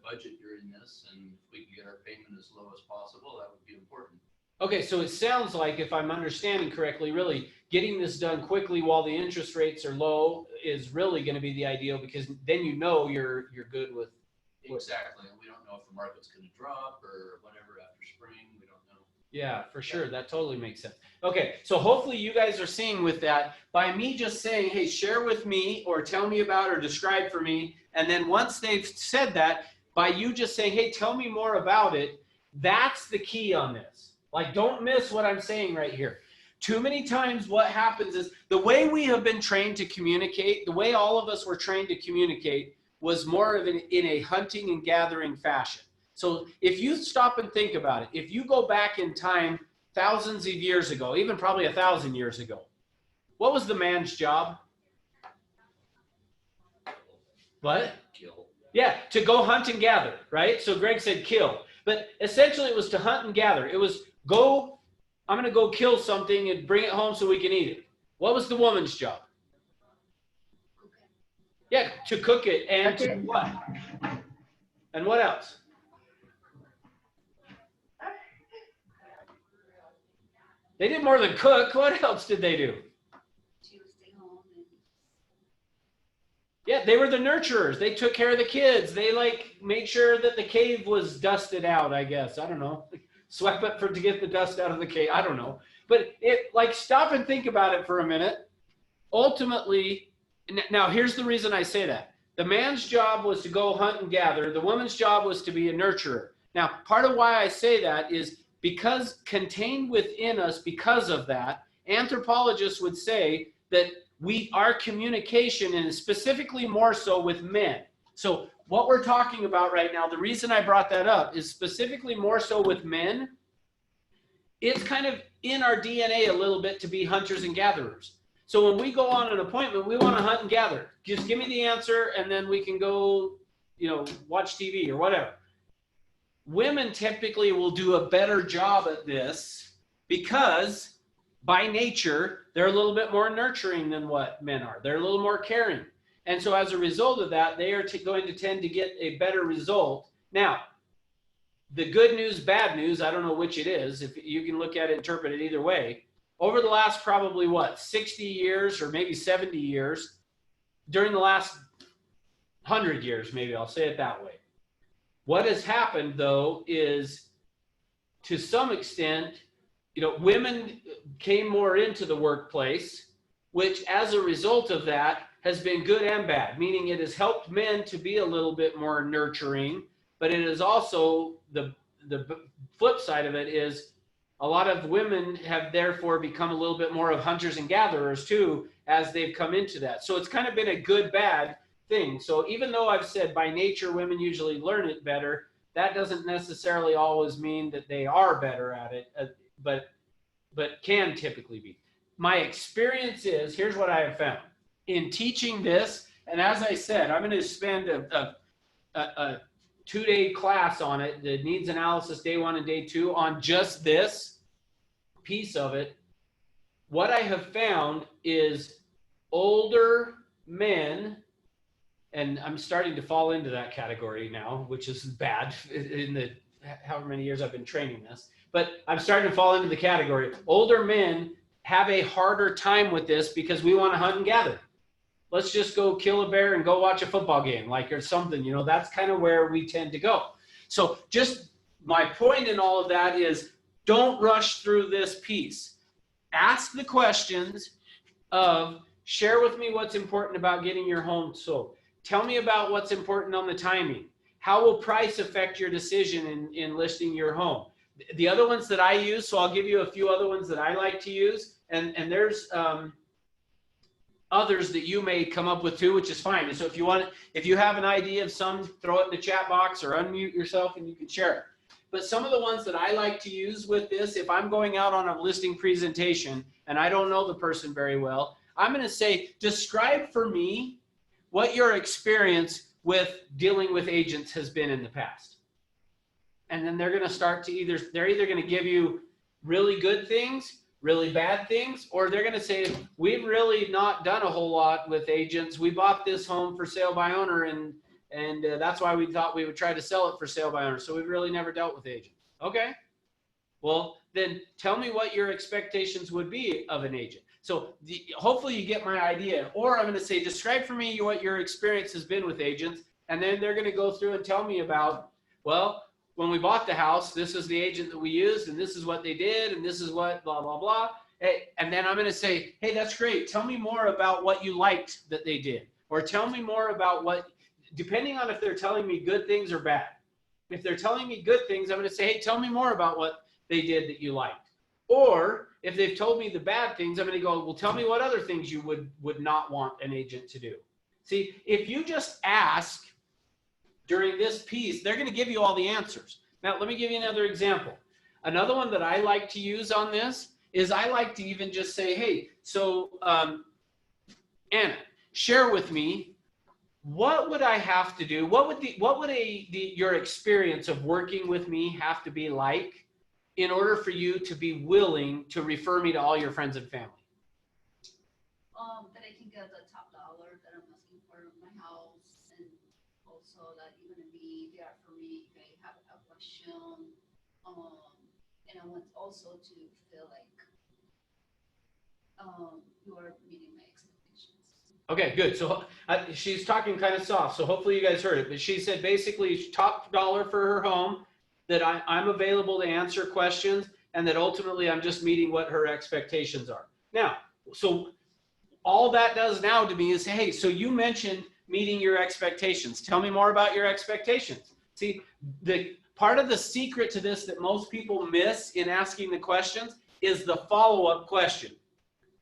Speaker 5: budget during this, and if we can get our payment as low as possible, that would be important.
Speaker 1: Okay, so it sounds like, if I'm understanding correctly, really getting this done quickly while the interest rates are low is really going to be the ideal, because then you know you're good with.
Speaker 5: Exactly, and we don't know if the market's going to drop or whatever after spring. We don't know.
Speaker 1: Yeah, for sure. That totally makes sense. Okay, so hopefully you guys are seeing with that, by me just saying, hey, share with me, or tell me about, or describe for me, and then once they've said that, by you just saying, hey, tell me more about it, that's the key on this. Like, don't miss what I'm saying right here. Too many times what happens is, the way we have been trained to communicate, the way all of us were trained to communicate, was more of in a hunting and gathering fashion. So if you stop and think about it, if you go back in time thousands of years ago, even probably 1,000 years ago, what was the man's job? What?
Speaker 5: Kill.
Speaker 1: Yeah, to go hunt and gather, right? So Greg said kill. But essentially it was to hunt and gather. It was go, I'm going to go kill something and bring it home so we can eat it. What was the woman's job? Yeah, to cook it and to what? And what else? They did more than cook. What else did they do?
Speaker 4: She would stay home and
Speaker 1: Yeah, they were the nurturers. They took care of the kids. They made sure that the cave was dusted out, I guess. I don't know. Swept it to get the dust out of the cave. I don't know. But stop and think about it for a minute. Ultimately, now here's the reason I say that. The man's job was to go hunt and gather. The woman's job was to be a nurturer. Now, part of why I say that is because contained within us, because of that, anthropologists would say that our communication, and specifically more so with men. So what we're talking about right now, the reason I brought that up is specifically more so with men. It's kind of in our DNA a little bit to be hunters and gatherers. So when we go on an appointment, we want to hunt and gather. Just give me the answer, and then we can go watch TV or whatever. Women typically will do a better job at this because by nature, they're a little bit more nurturing than what men are. They're a little more caring. And so as a result of that, they are going to tend to get a better result. Now, the good news, bad news, I don't know which it is. If you can look at it, interpret it either way. Over the last probably 60 years or maybe 70 years, during the last 100 years, maybe I'll say it that way. What has happened though is to some extent, women came more into the workplace, which as a result of that has been good and bad, meaning it has helped men to be a little bit more nurturing, but it is also the flip side of it is a lot of women have therefore become a little bit more of hunters and gatherers too, as they've come into that. So it's kind of been a good, bad thing. So even though I've said by nature, women usually learn it better, that doesn't necessarily always mean that they are better at it, but can typically be. My experience is, here's what I have found in teaching this. And as I said, I'm going to spend a 2-day class on it, the needs analysis day 1 and day 2 on just this piece of it. What I have found is older men, and I'm starting to fall into that category now, which is bad in the however many years I've been training this, but I'm starting to fall into the category. Older men have a harder time with this because we want to hunt and gather. Let's just go kill a bear and go watch a football game, or something, that's kind of where we tend to go. So just my point in all of that is don't rush through this piece. Ask the questions of share with me what's important about getting your home sold. Tell me about what's important on the timing. How will price affect your decision in listing your home? The other ones that I use, so I'll give you a few other ones that I like to use, and there's others that you may come up with too, which is fine. And so if you have an idea of some, throw it in the chat box or unmute yourself and you can share it. But some of the ones that I like to use with this, if I'm going out on a listing presentation and I don't know the person very well, I'm going to say, describe for me what your experience with dealing with agents has been in the past. And then they're going to start to they're either going to give you really good things, really bad things, or they're going to say, we've really not done a whole lot with agents. We bought this home for sale by owner and that's why we thought we would try to sell it for sale by owner. So we've really never dealt with agents. Okay. Well, then tell me what your expectations would be of an agent. So hopefully you get my idea. Or I'm going to say, describe for me what your experience has been with agents. And then they're going to go through and tell me about, well, when we bought the house, this is the agent that we used, and this is what they did, and this is what blah, blah, blah. And then I'm going to say, hey, that's great. Tell me more about what you liked that they did. Or tell me more about what, depending on if they're telling me good things or bad. If they're telling me good things, I'm going to say, hey, tell me more about what they did that you liked. Or if they've told me the bad things, I'm going to go, well, tell me what other things you would not want an agent to do. See, if you just ask during this piece, they're going to give you all the answers. Now, let me give you another example. Another one that I like to use on this is I like to even just say, hey, so Anna, share with me, what would I have to do? What would your experience of working with me have to be like in order for you to be willing to refer me to all your friends and family?
Speaker 4: That I can get the top dollar that I'm asking for my house, and also that you're gonna be there for me if I have a question. And I want also to feel like you are meeting my expectations.
Speaker 1: Okay, good. So she's talking kind of soft, so hopefully you guys heard it. But she said basically top dollar for her home, that I'm available to answer questions, and that ultimately I'm just meeting what her expectations are. Now, so all that does now to me is, hey, so you mentioned meeting your expectations. Tell me more about your expectations. See, the part of the secret to this that most people miss in asking the questions is the follow-up question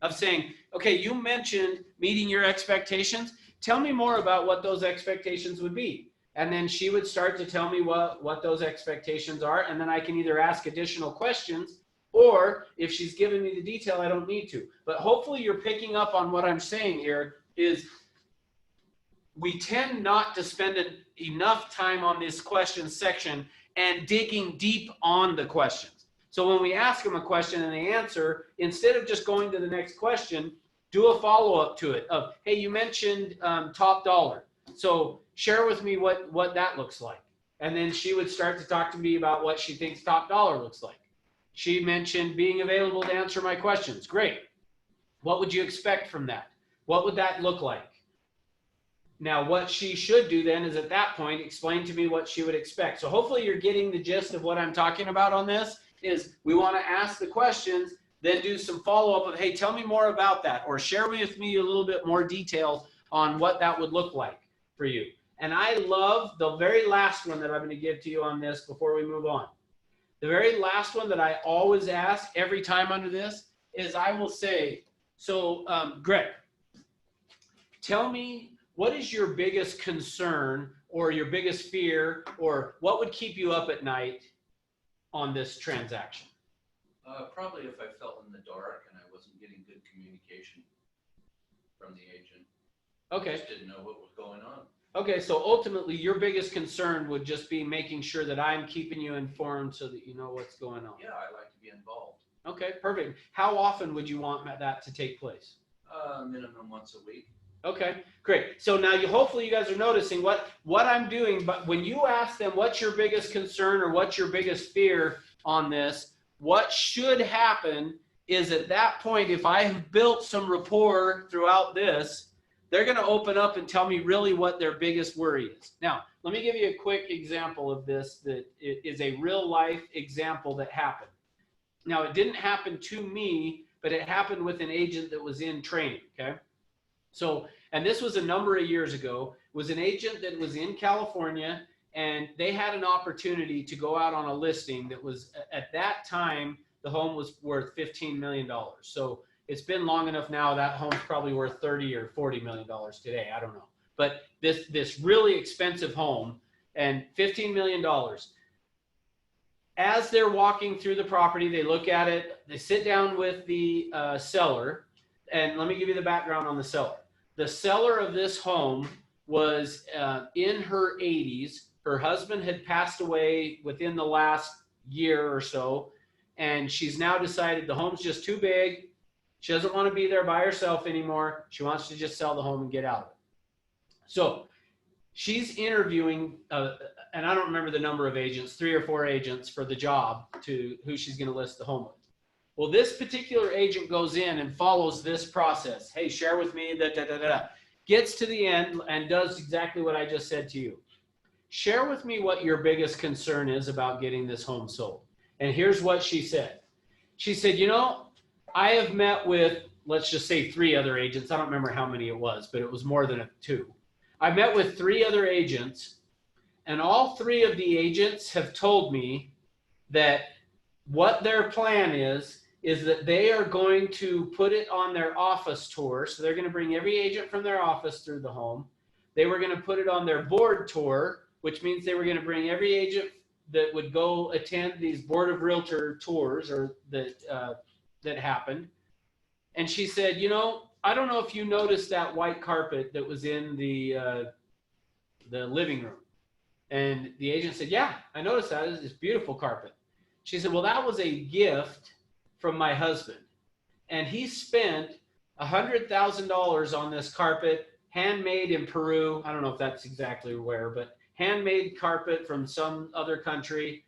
Speaker 1: of saying, okay, you mentioned meeting your expectations. Tell me more about what those expectations would be. And then she would start to tell me what those expectations are. And then I can either ask additional questions, or if she's giving me the detail, I don't need to. But hopefully you're picking up on what I'm saying here is we tend not to spend enough time on this question section and digging deep on the questions. So when we ask them a question and they answer, instead of just going to the next question, do a follow-up to it of, hey, you mentioned top dollar. So share with me what that looks like. And then she would start to talk to me about what she thinks top dollar looks like. She mentioned being available to answer my questions. Great. What would you expect from that? What would that look like? Now, what she should do then is at that point, explain to me what she would expect. So hopefully you're getting the gist of what I'm talking about on this is we want to ask the questions, then do some follow-up of, hey, tell me more about that, or share with me a little bit more detail on what that would look like for you. And I love the very last one that I'm going to give to you on this before we move on. The very last one that I always ask every time under this is I will say, so Greg, tell me, what is your biggest concern or your biggest fear, or what would keep you up at night on this transaction?
Speaker 5: Probably if I felt in the dark and I wasn't getting good communication from the agent.
Speaker 1: Okay.
Speaker 5: I just didn't know what was going on.
Speaker 1: Okay, so ultimately your biggest concern would just be making sure that I'm keeping you informed so that you know what's going on.
Speaker 5: Yeah, I like to be involved.
Speaker 1: Okay, perfect. How often would you want that to take place?
Speaker 5: Minimum once a week.
Speaker 1: Okay, great. So now hopefully you guys are noticing what I'm doing, but when you ask them what's your biggest concern or what's your biggest fear on this, what should happen is at that point, if I have built some rapport throughout this, they're going to open up and tell me really what their biggest worry is. Now, let me give you a quick example of this that is a real life example that happened. Now, it didn't happen to me, but it happened with an agent that was in training, okay? So, and this was a number of years ago, was an agent that was in California, and they had an opportunity to go out on a listing that was, at that time, the home was worth $15 million. So it's been long enough now, that home's probably worth $30 or $40 million today, I don't know. But this really expensive home, and $15 million. As they're walking through the property, they look at it, they sit down with the seller, and let me give you the background on the seller. The seller of this home was in her 80s. Her husband had passed away within the last year or so, and she's now decided the home's just too big. She doesn't want to be there by herself anymore. She wants to just sell the home and get out of it. So she's interviewing, and I don't remember the number of agents, 3 or 4 agents for the job to who she's going to list the home with. Well, this particular agent goes in and follows this process. Hey, share with me, gets to the end and does exactly what I just said to you. Share with me what your biggest concern is about getting this home sold. And here's what she said. She said, you know, I have met with, let's just say 3 other agents. I don't remember how many it was, but it was more than 2. I met with 3 other agents, and all 3 of the agents have told me that what their plan is that they are going to put it on their office tour. So they're going to bring every agent from their office through the home. They were going to put it on their board tour, which means they were going to bring every agent that would go attend these board of realtor tours or that happened. And she said, you know, I don't know if you noticed that white carpet that was in the living room. And the agent said, yeah, I noticed that. It's beautiful carpet. She said, well, that was a gift from my husband. And he spent $100,000 on this carpet, handmade in Peru. I don't know if that's exactly where, but handmade carpet from some other country.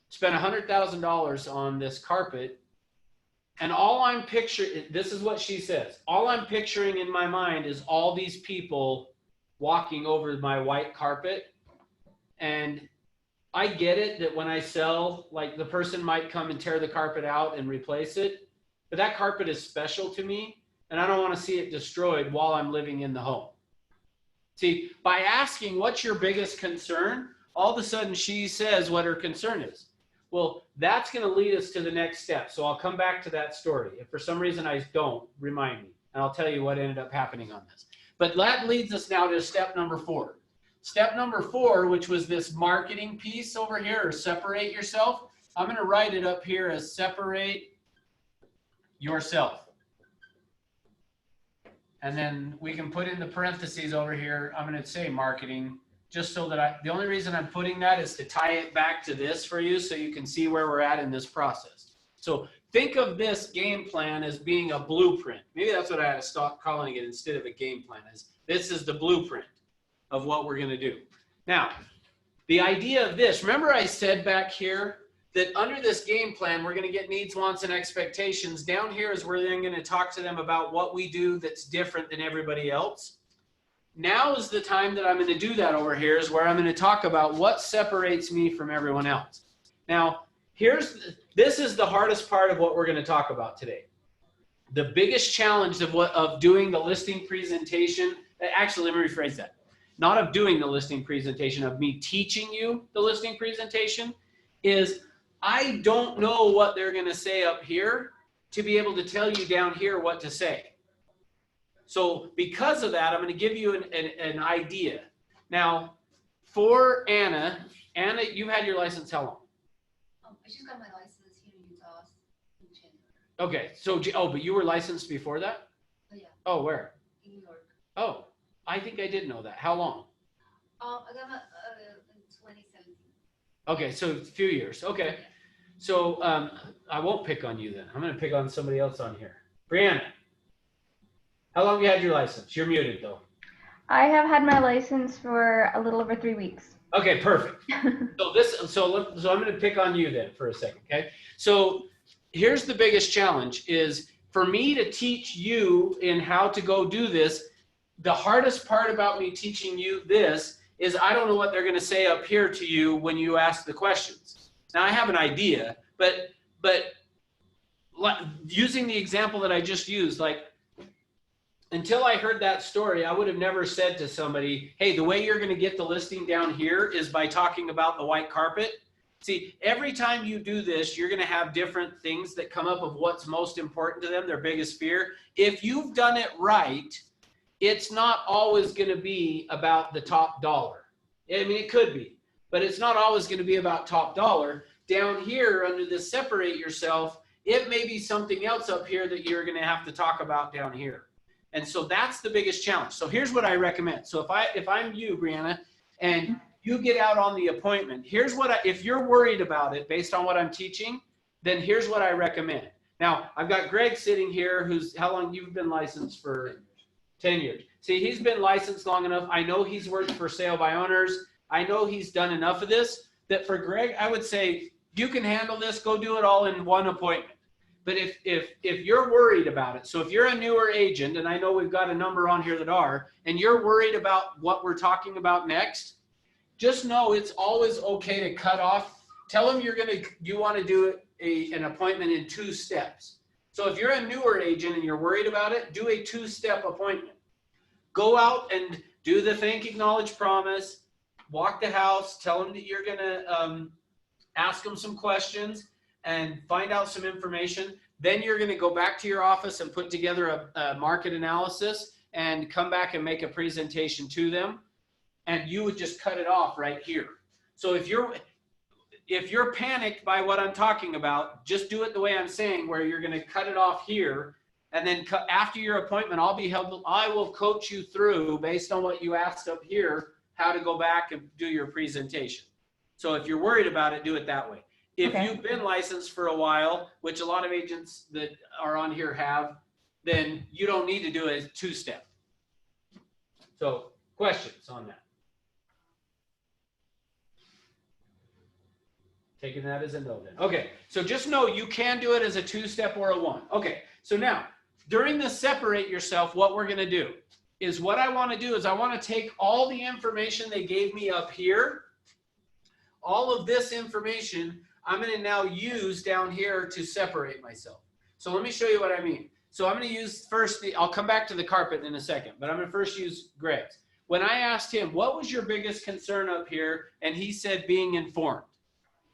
Speaker 1: Spent $100,000 on this carpet. And all I'm picturing, this is what she says, all I'm picturing in my mind is all these people walking over my white carpet. And I get it that when I sell, like the person might come and tear the carpet out and replace it, but that carpet is special to me and I don't want to see it destroyed while I'm living in the home. See, by asking what's your biggest concern, all of a sudden she says what her concern is. Well, that's going to lead us to the next step. So I'll come back to that story. If for some reason I don't, remind me, and I'll tell you what ended up happening on this. But that leads us now to step number 4. Step number 4, which was this marketing piece over here, or separate yourself. I'm going to write it up here as separate yourself. And then we can put in the parentheses over here, I'm gonna say marketing, just so that the only reason I'm putting that is to tie it back to this for you so you can see where we're at in this process. So think of this game plan as being a blueprint. Maybe that's what I had to stop calling it instead of a game plan. This is the blueprint of what we're gonna do. Now, the idea of this, remember I said back here that under this game plan, we're gonna get needs, wants, and expectations. Down here is where I'm gonna talk to them about what we do that's different than everybody else. Now is the time that I'm going to do that over here, is where I'm going to talk about what separates me from everyone else. Now, this is the hardest part of what we're going to talk about today. The biggest challenge of doing the listing presentation, actually, let me rephrase that. Not of doing the listing presentation, of me teaching you the listing presentation, is I don't know what they're going to say up here to be able to tell you down here what to say. So because of that, I'm going to give you an idea. Now, for Anna, you've had your license how long?
Speaker 4: I just got my license here in Utah in January.
Speaker 1: Okay, so, but you were licensed before that?
Speaker 4: Oh, yeah,
Speaker 1: Oh, where?
Speaker 4: in New York.
Speaker 1: Oh, I think I did know that. How long?
Speaker 4: I got my, in 2017.
Speaker 1: Okay, so a few years. Okay. So I won't pick on you then. I'm going to pick on somebody else on here. Brianna, how long have you had your license? You're muted though.
Speaker 3: I have had my license for a little over 3 weeks.
Speaker 1: Okay, perfect. So I'm going to pick on you then for a second, okay? So here's the biggest challenge is for me to teach you in how to go do this. The hardest part about me teaching you this is I don't know what they're going to say up here to you when you ask the questions. Now I have an idea, but using the example that I just used, like, until I heard that story, I would have never said to somebody, hey, the way you're going to get the listing down here is by talking about the white carpet. See, every time you do this, you're going to have different things that come up of what's most important to them, their biggest fear. If you've done it right, it's not always going to be about the top dollar. I mean, it could be, but it's not always going to be about top dollar. Down here under this separate yourself, it may be something else up here that you're going to have to talk about down here. And so that's the biggest challenge. So here's what I recommend. So if I'm you, Brianna, and you get out on the appointment, here's what if you're worried about it based on what I'm teaching, then here's what I recommend. Now, I've got Greg sitting here how long you've been licensed for? 10 years. See, he's been licensed long enough. I know he's worked for sale by owners. I know he's done enough of this that for Greg, I would say, you can handle this, go do it all in one appointment. But if you're worried about it, so if you're a newer agent, and I know we've got a number on here that are, and you're worried about what we're talking about next, just know it's always okay to cut off. Tell them you want to do an appointment in 2 steps. So if you're a newer agent and you're worried about it, do a 2-step appointment. Go out and do the thank, acknowledge, promise, walk the house, tell them that you're going to ask them some questions and find out some information. Then you're going to go back to your office and put together a market analysis and come back and make a presentation to them. And you would just cut it off right here. So if you're panicked by what I'm talking about, just do it the way I'm saying, where you're going to cut it off here. And then after your appointment, I will coach you through, based on what you asked up here, how to go back and do your presentation. So if you're worried about it, do it that way. If you've been licensed for a while, which a lot of agents that are on here have, then you don't need to do a 2-step. So questions on that? Taking that as a no then. Okay, so just know you can do it as a 2-step or a 1. Okay, so now during the separate yourself, what we're going to do is I want to take all the information they gave me up here, all of this information, I'm going to now use down here to separate myself. So let me show you what I mean. So I'm going to use first, I'll come back to the carpet in a second, but I'm going to first use Greg's. When I asked him, what was your biggest concern up here? And he said, being informed.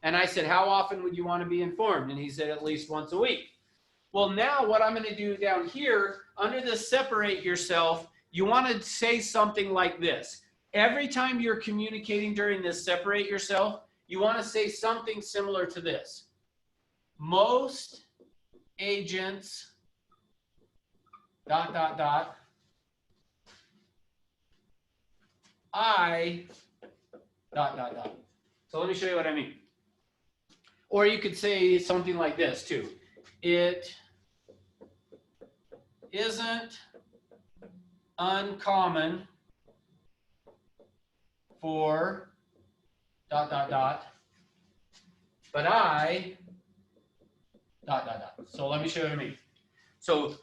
Speaker 1: And I said, how often would you want to be informed? And he said, at least once a week. Well, now what I'm going to do down here, under this separate yourself, you want to say something like this. Every time you're communicating during this separate yourself, you want to say something similar to this. Most agents, ... I, ... So let me show you what I mean. Or you could say something like this too. It isn't uncommon for ... but I ... So let me show you what I mean. So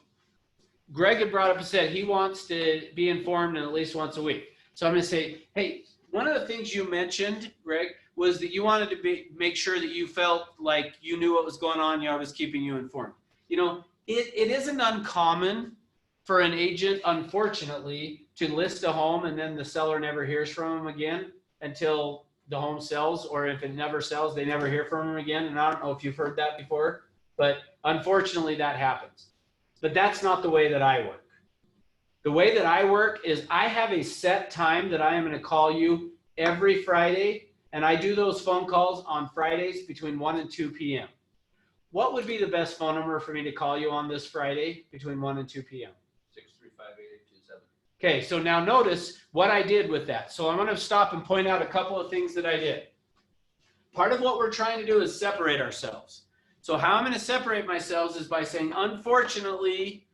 Speaker 1: Greg had brought up and said he wants to be informed at least once a week. So I'm going to say, hey, one of the things you mentioned, Greg, was that you wanted to make sure that you felt like you knew what was going on. I was keeping you informed. You know, it isn't uncommon for an agent, unfortunately, to list a home and then the seller never hears from them again until the home sells, or if it never sells, they never hear from them again. And I don't know if you've heard that before, but unfortunately that happens. But that's not the way that I work. The way that I work is I have a set time that I am going to call you every Friday, and I do those phone calls on Fridays between 1 and 2 p.m. What would be the best phone number for me to call you on this Friday between 1 and 2 p.m.?
Speaker 5: 635-8827.
Speaker 1: Okay, so now notice what I did with that. So I'm going to stop and point out a couple of things that I did. Part of what we're trying to do is separate ourselves. So how I'm going to separate myself is by saying, unfortunately,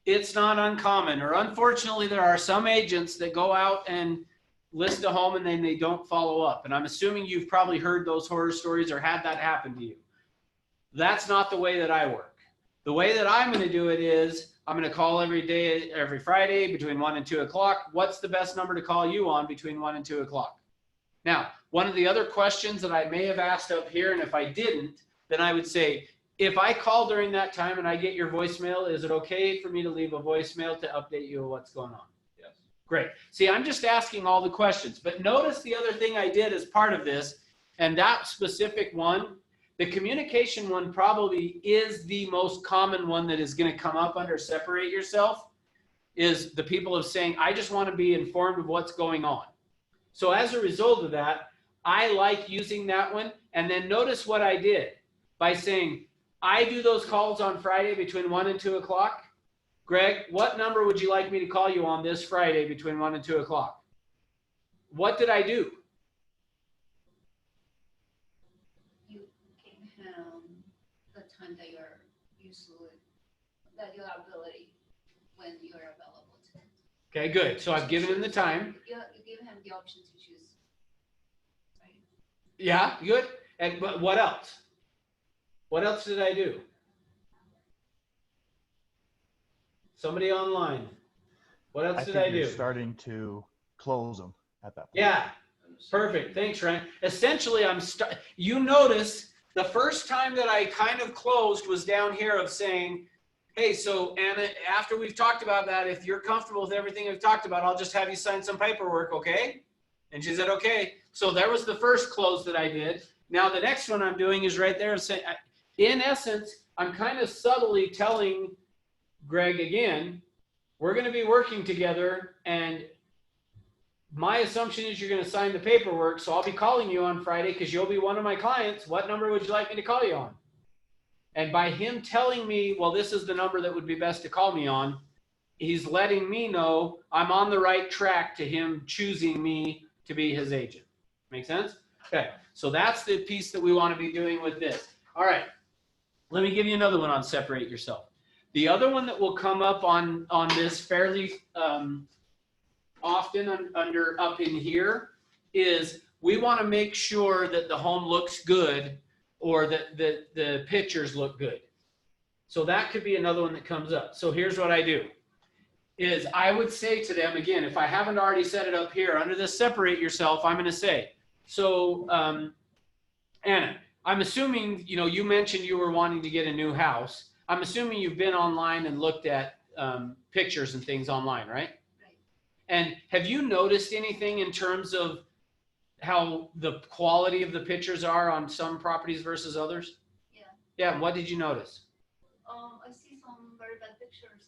Speaker 1: it's not uncommon, or unfortunately, there are some agents that go out and list a home and then they don't follow up. And I'm assuming you've probably heard those horror stories or had that happen to you. That's not the way that I work. The way that I'm going to do it is I'm going to call every day, every Friday between 1 and 2 o'clock. What's the best number to call you on between 1 and 2 o'clock? Now, one of the other questions that I may have asked up here, and if I didn't, then I would say, if I call during that time and I get your voicemail, is it okay for me to leave a voicemail to update you on what's going on?
Speaker 5: Yes.
Speaker 1: Great. See, I'm just asking all the questions. But notice the other thing I did as part of this, and that specific one, the communication one probably is the most common one that is going to come up under separate yourself, is the people of saying, I just want to be informed of what's going on. So as a result of that, I like using that one. And then notice what I did by saying, I do those calls on Friday between 1 and 2 o'clock. Greg, what number would you like me to call you on this Friday between 1 and 2 o'clock? What did I do?
Speaker 4: You gave him the time that you're usually, that your ability when you're available to.
Speaker 1: Okay, good. So I've given him the time.
Speaker 4: You give him the option to choose. Right?
Speaker 1: Yeah, good. And what else? What else did I do? Somebody online. What else did I do?
Speaker 6: You're starting to close them at that point.
Speaker 1: Yeah, perfect. Thanks, Ryan. Essentially, you notice the first time that I kind of closed was down here of saying, hey, so Anna, after we've talked about that, if you're comfortable with everything we've talked about, I'll just have you sign some paperwork, okay? And she said, okay. So there was the first close that I did. Now the next one I'm doing is right there. Saying, in essence, I'm kind of subtly telling Greg again, we're going to be working together, and my assumption is you're going to sign the paperwork, so I'll be calling you on Friday because you'll be one of my clients. What number would you like me to call you on? And by him telling me, well, this is the number that would be best to call me on, he's letting me know I'm on the right track to him choosing me to be his agent. Make sense? Okay, so that's the piece that we want to be doing with this. All right, let me give you another one on separate yourself. The other one that will come up on this fairly often under up in here is we want to make sure that the home looks good or that the pictures look good. So that could be another one that comes up. So here's what I do is I would say to them, again, if I haven't already set it up here under this separate yourself, I'm going to say, so Anna, I'm assuming, you mentioned you were wanting to get a new house. I'm assuming you've been online and looked at pictures and things online, right?
Speaker 4: Right.
Speaker 1: And have you noticed anything in terms of how the quality of the pictures are on some properties versus others?
Speaker 4: Yeah.
Speaker 1: Yeah, what did you notice?
Speaker 4: I see some very bad pictures.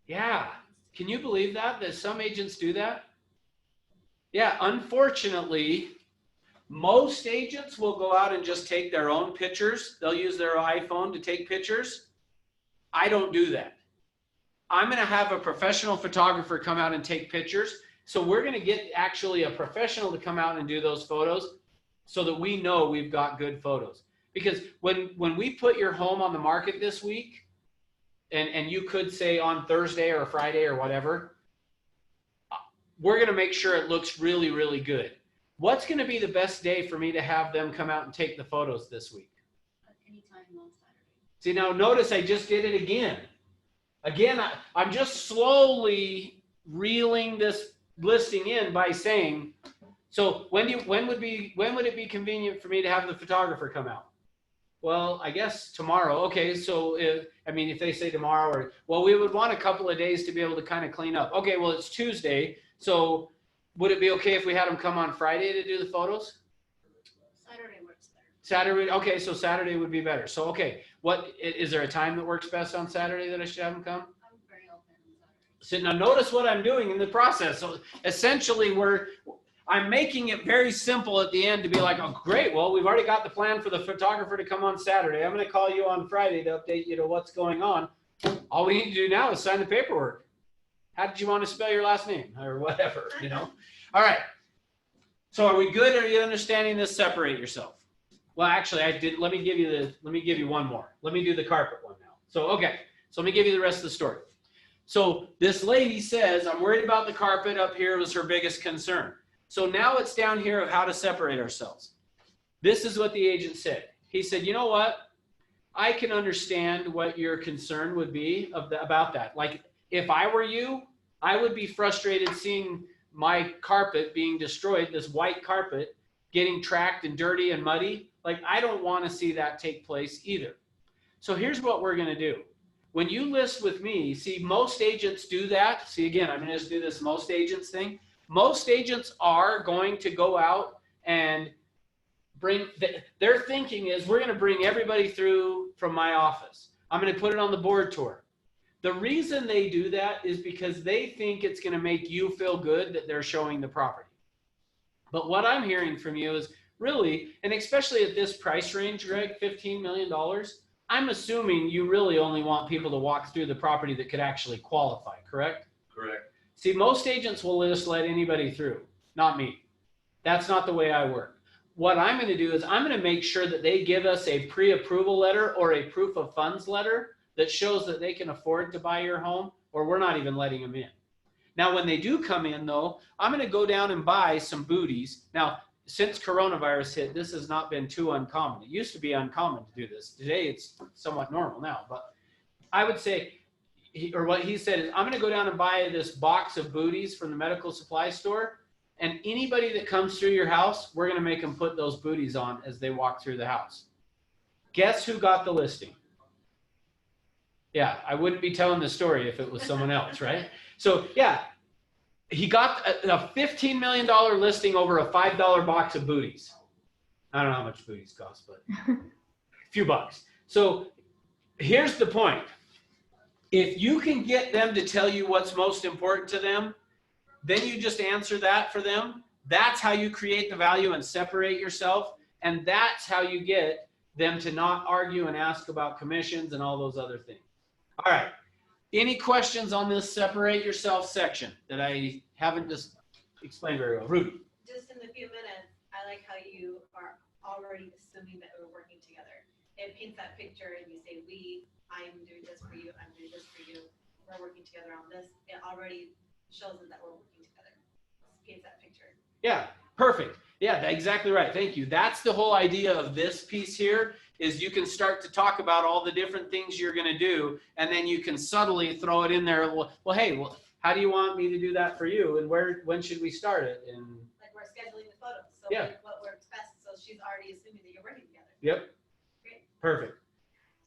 Speaker 1: Yeah. Can you believe that some agents do that? Yeah, unfortunately, most agents will go out and just take their own pictures. They'll use their iPhone to take pictures. I don't do that. I'm going to have a professional photographer come out and take pictures. So we're going to get actually a professional to come out and do those photos so that we know we've got good photos. Because when we put your home on the market this week, and you could say on Thursday or Friday or whatever, we're going to make sure it looks really, really good. What's going to be the best day for me to have them come out and take the photos this week?
Speaker 4: Anytime on Saturday.
Speaker 1: See, now notice I just did it again. Again, I'm just slowly reeling this listing in by saying, so when would it be convenient for me to have the photographer come out? Well, I guess tomorrow. Okay, so if they say tomorrow, or well, we would want a couple of days to be able to kind of clean up. Okay, well, it's Tuesday, so would it be okay if we had them come on Friday to do the photos?
Speaker 4: Saturday works better.
Speaker 1: Saturday, okay, so Saturday would be better. So okay, what is there a time that works best on Saturday that I should have them come?
Speaker 4: I'm very open on Saturday.
Speaker 1: So now notice what I'm doing in the process. So essentially I'm making it very simple at the end to be like, oh, great. Well, we've already got the plan for the photographer to come on Saturday. I'm going to call you on Friday to update you to what's going on. All we need to do now is sign the paperwork. How did you want to spell your last name or whatever, All right. So are we good? Are you understanding this? Separate yourself. Well, actually, let me give you one more. Let me do the carpet one now. So, okay. So let me give you the rest of the story. So this lady says, I'm worried about the carpet up here was her biggest concern. So now it's down here of how to separate ourselves. This is what the agent said. He said, you know what? I can understand what your concern would be about that. Like if I were you, I would be frustrated seeing my carpet being destroyed, this white carpet getting tracked and dirty and muddy. Like I don't want to see that take place either. So here's what we're going to do. When you list with me, see, most agents do that. See, again, I'm going to just do this most agents thing. Most agents are going to go out and their thinking is we're going to bring everybody through from my office. I'm going to put it on the board tour. The reason they do that is because they think it's going to make you feel good that they're showing the property. But what I'm hearing from you is really, and especially at this price range, Greg, $15 million, I'm assuming you really only want people to walk through the property that could actually qualify, correct?
Speaker 5: Correct.
Speaker 1: See, most agents will just let anybody through, not me. That's not the way I work. What I'm going to do is I'm going to make sure that they give us a pre-approval letter or a proof of funds letter that shows that they can afford to buy your home, or we're not even letting them in. Now, when they do come in, though, I'm going to go down and buy some booties. Now, since coronavirus hit, this has not been too uncommon. It used to be uncommon to do this. Today, it's somewhat normal now. But I would say, what he said is, I'm going to go down and buy this box of booties from the medical supply store. And anybody that comes through your house, we're going to make them put those booties on as they walk through the house. Guess who got the listing? Yeah, I wouldn't be telling the story if it was someone else, right? So, yeah, he got a $15 million listing over a $5 box of booties. I don't know how much booties cost, but a few bucks. So here's the point. If you can get them to tell you what's most important to them, then you just answer that for them. That's how you create the value and separate yourself. And that's how you get them to not argue and ask about commissions and all those other things. All right. Any questions on this separate yourself section that I haven't just explained very well? Rudy.
Speaker 7: Just in the few minutes, I like how you are already assuming that we're working together. It paints that picture and you say, I'm doing this for you, I'm doing this for you, we're working together on this. It already shows them that we're working together. It paints that picture.
Speaker 1: Yeah, perfect. Yeah, exactly right. Thank you. That's the whole idea of this piece here, is you can start to talk about all the different things you're going to do, and then you can subtly throw it in there. Well, hey, how do you want me to do that for you, and when should we start it? And
Speaker 7: like we're scheduling the photos, so
Speaker 1: yeah,
Speaker 7: like what works best. So she's already assuming that you're working together.
Speaker 1: Yep.
Speaker 7: Great.
Speaker 1: Perfect.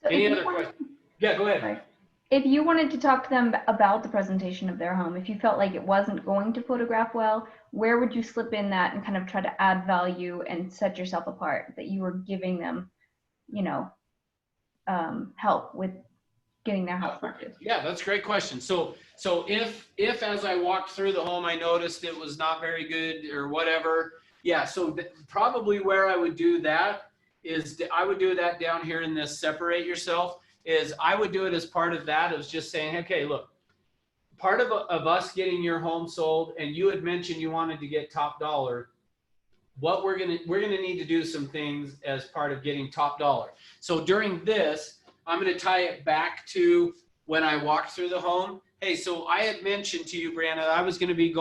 Speaker 3: So
Speaker 1: Any other questions? Yeah, go ahead.
Speaker 3: Right. If you wanted to talk to them about the presentation of their home, if you felt like it wasn't going to photograph well, where would you slip in that and kind of try to add value and set yourself apart, that you were giving them, help with getting their house marketed?
Speaker 1: Yeah, that's a great question. So if as I walked through the home, I noticed it was not very good or whatever. Yeah. So probably where I would do that is I would do that down here in this separate yourself, is I would do it as part of that, is just saying, okay, look, part of us getting your home sold, and you had mentioned you wanted to get top dollar, what we're gonna need to do some things as part of getting top dollar. So during this, I'm gonna tie it back to when I walked through the home. Hey, so I had mentioned to you, Brianna, I was gonna be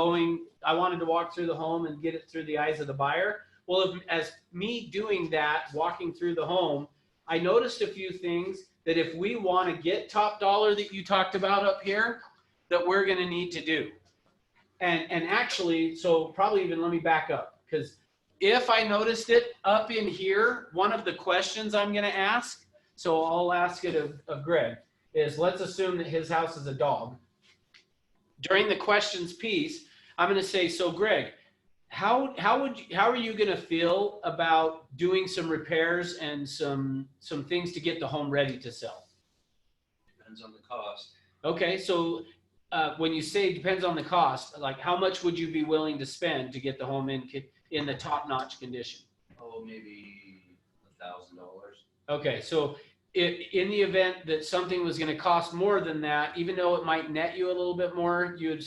Speaker 1: I wanted to walk through the home and get it through the eyes of the buyer. Well, as me doing that, walking through the home, I noticed a few things that if we want to get top dollar that you talked about up here, that we're going to need to do. And actually, so probably even let me back up, because if I noticed it up in here, one of the questions I'm going to ask, so I'll ask it of Greg, is let's assume that his house is a dog. During the questions piece, I'm going to say, so Greg, how are you going to feel about doing some repairs and some things to get the home ready to sell?
Speaker 5: Depends on the cost.
Speaker 1: Okay, so when you say depends on the cost, like how much would you be willing to spend to get the home in the top-notch condition?
Speaker 5: Oh, maybe $1,000.
Speaker 1: Okay, so in the event that something was going to cost more than that, even though it might net you a little bit more, you would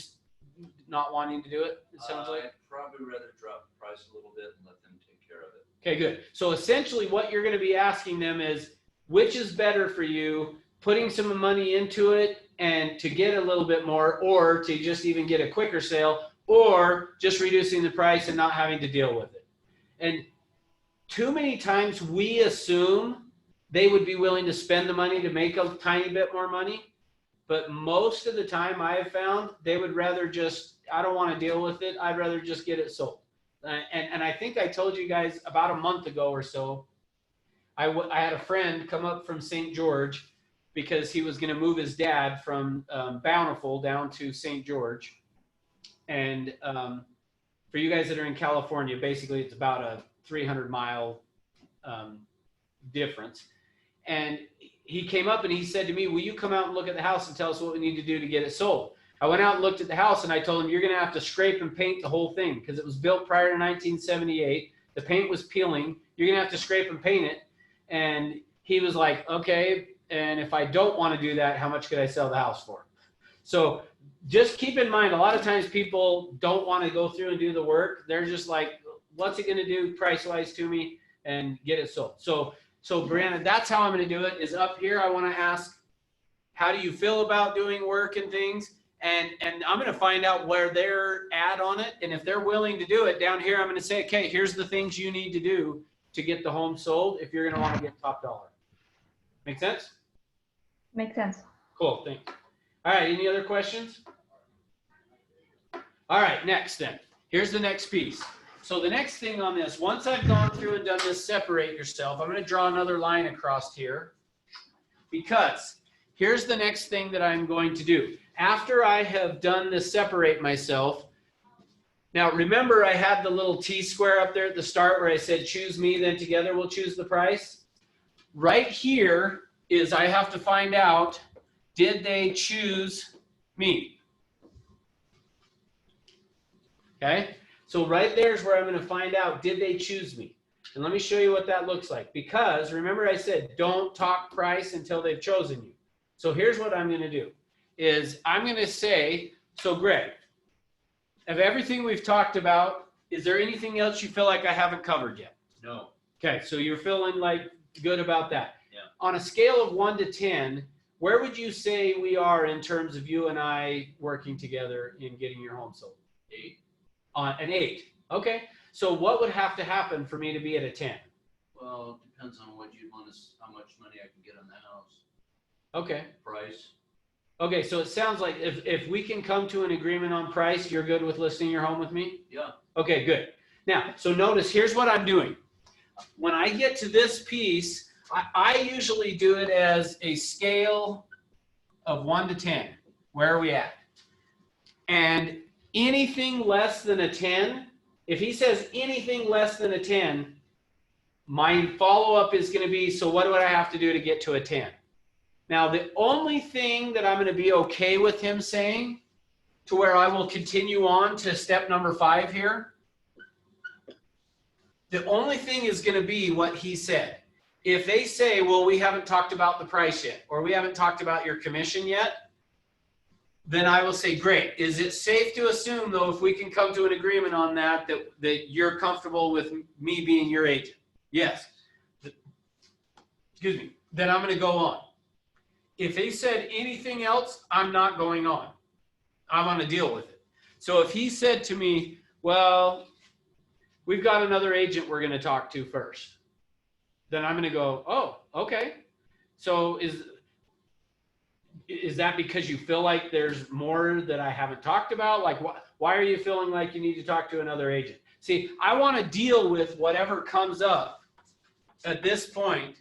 Speaker 1: not wanting to do it, it sounds like?
Speaker 5: I'd probably rather drop the price a little bit and let them take care of it.
Speaker 1: Okay, good. So essentially what you're going to be asking them is, which is better for you, putting some money into it and to get a little bit more, or to just even get a quicker sale, or just reducing the price and not having to deal with it. And too many times we assume they would be willing to spend the money to make a tiny bit more money. But most of the time I have found they would rather just, I don't want to deal with it. I'd rather just get it sold. And I think I told you guys about a month ago or so, I had a friend come up from St. George because he was going to move his dad from Bountiful down to St. George. And for you guys that are in California, basically it's about a 300-mile difference. And he came up and he said to me, will you come out and look at the house and tell us what we need to do to get it sold? I went out and looked at the house and I told him, you're going to have to scrape and paint the whole thing because it was built prior to 1978. The paint was peeling. You're going to have to scrape and paint it. And he was like, okay. And if I don't want to do that, how much could I sell the house for? So just keep in mind, a lot of times people don't want to go through and do the work. They're just like, what's it going to do price-wise to me, and get it sold. So Brianna, that's how I'm going to do it, is up here. I want to ask, how do you feel about doing work and things? And I'm going to find out where they're at on it. And if they're willing to do it down here, I'm going to say, okay, here's the things you need to do to get the home sold if you're going to want to get top dollar. Make sense?
Speaker 3: Makes sense.
Speaker 1: Cool, thanks. All right, any other questions? All right, next then. Here's the next piece. So the next thing on this, once I've gone through and done this separate yourself, I'm going to draw another line across here, because here's the next thing that I'm going to do. After I have done this separate myself, now remember I had the little T-square up there at the start where I said choose me, then together we'll choose the price. Right here is I have to find out, did they choose me? Okay? So right there is where I'm going to find out, did they choose me? And let me show you what that looks like. Because remember I said, don't talk price until they've chosen you. So here's what I'm going to do, is I'm going to say, so Greg, of everything we've talked about, is there anything else you feel like I haven't covered yet?
Speaker 5: No.
Speaker 1: Okay, so you're feeling like good about that.
Speaker 5: Yeah.
Speaker 1: On a scale of 1 to 10, where would you say we are in terms of you and I working together in getting your home sold?
Speaker 5: 8.
Speaker 1: On an 8. Okay. So what would have to happen for me to be at a 10?
Speaker 5: Well, it depends on what you want to, how much money I can get on the house.
Speaker 1: Okay.
Speaker 5: Price.
Speaker 1: Okay. So it sounds like if we can come to an agreement on price, you're good with listing your home with me?
Speaker 5: Yeah.
Speaker 1: Okay, good. Now, so notice, here's what I'm doing. When I get to this piece, I usually do it as a scale of 1 to 10. Where are we at? And anything less than a 10, if he says anything less than a 10, my follow-up is going to be, so what do I have to do to get to a 10? Now, the only thing that I'm going to be okay with him saying, to where I will continue on to step number 5 here, the only thing is going to be what he said. If they say, well, we haven't talked about the price yet, or we haven't talked about your commission yet, then I will say, great. Is it safe to assume, though, if we can come to an agreement on that, that you're comfortable with me being your agent? Yes. Excuse me. Then I'm going to go on. If he said anything else, I'm not going on. I'm going to deal with it. So if he said to me, well, we've got another agent we're going to talk to first, then I'm going to go, oh, okay. So is that because you feel like there's more that I haven't talked about? Like, why are you feeling like you need to talk to another agent? See, I want to deal with whatever comes up at this point.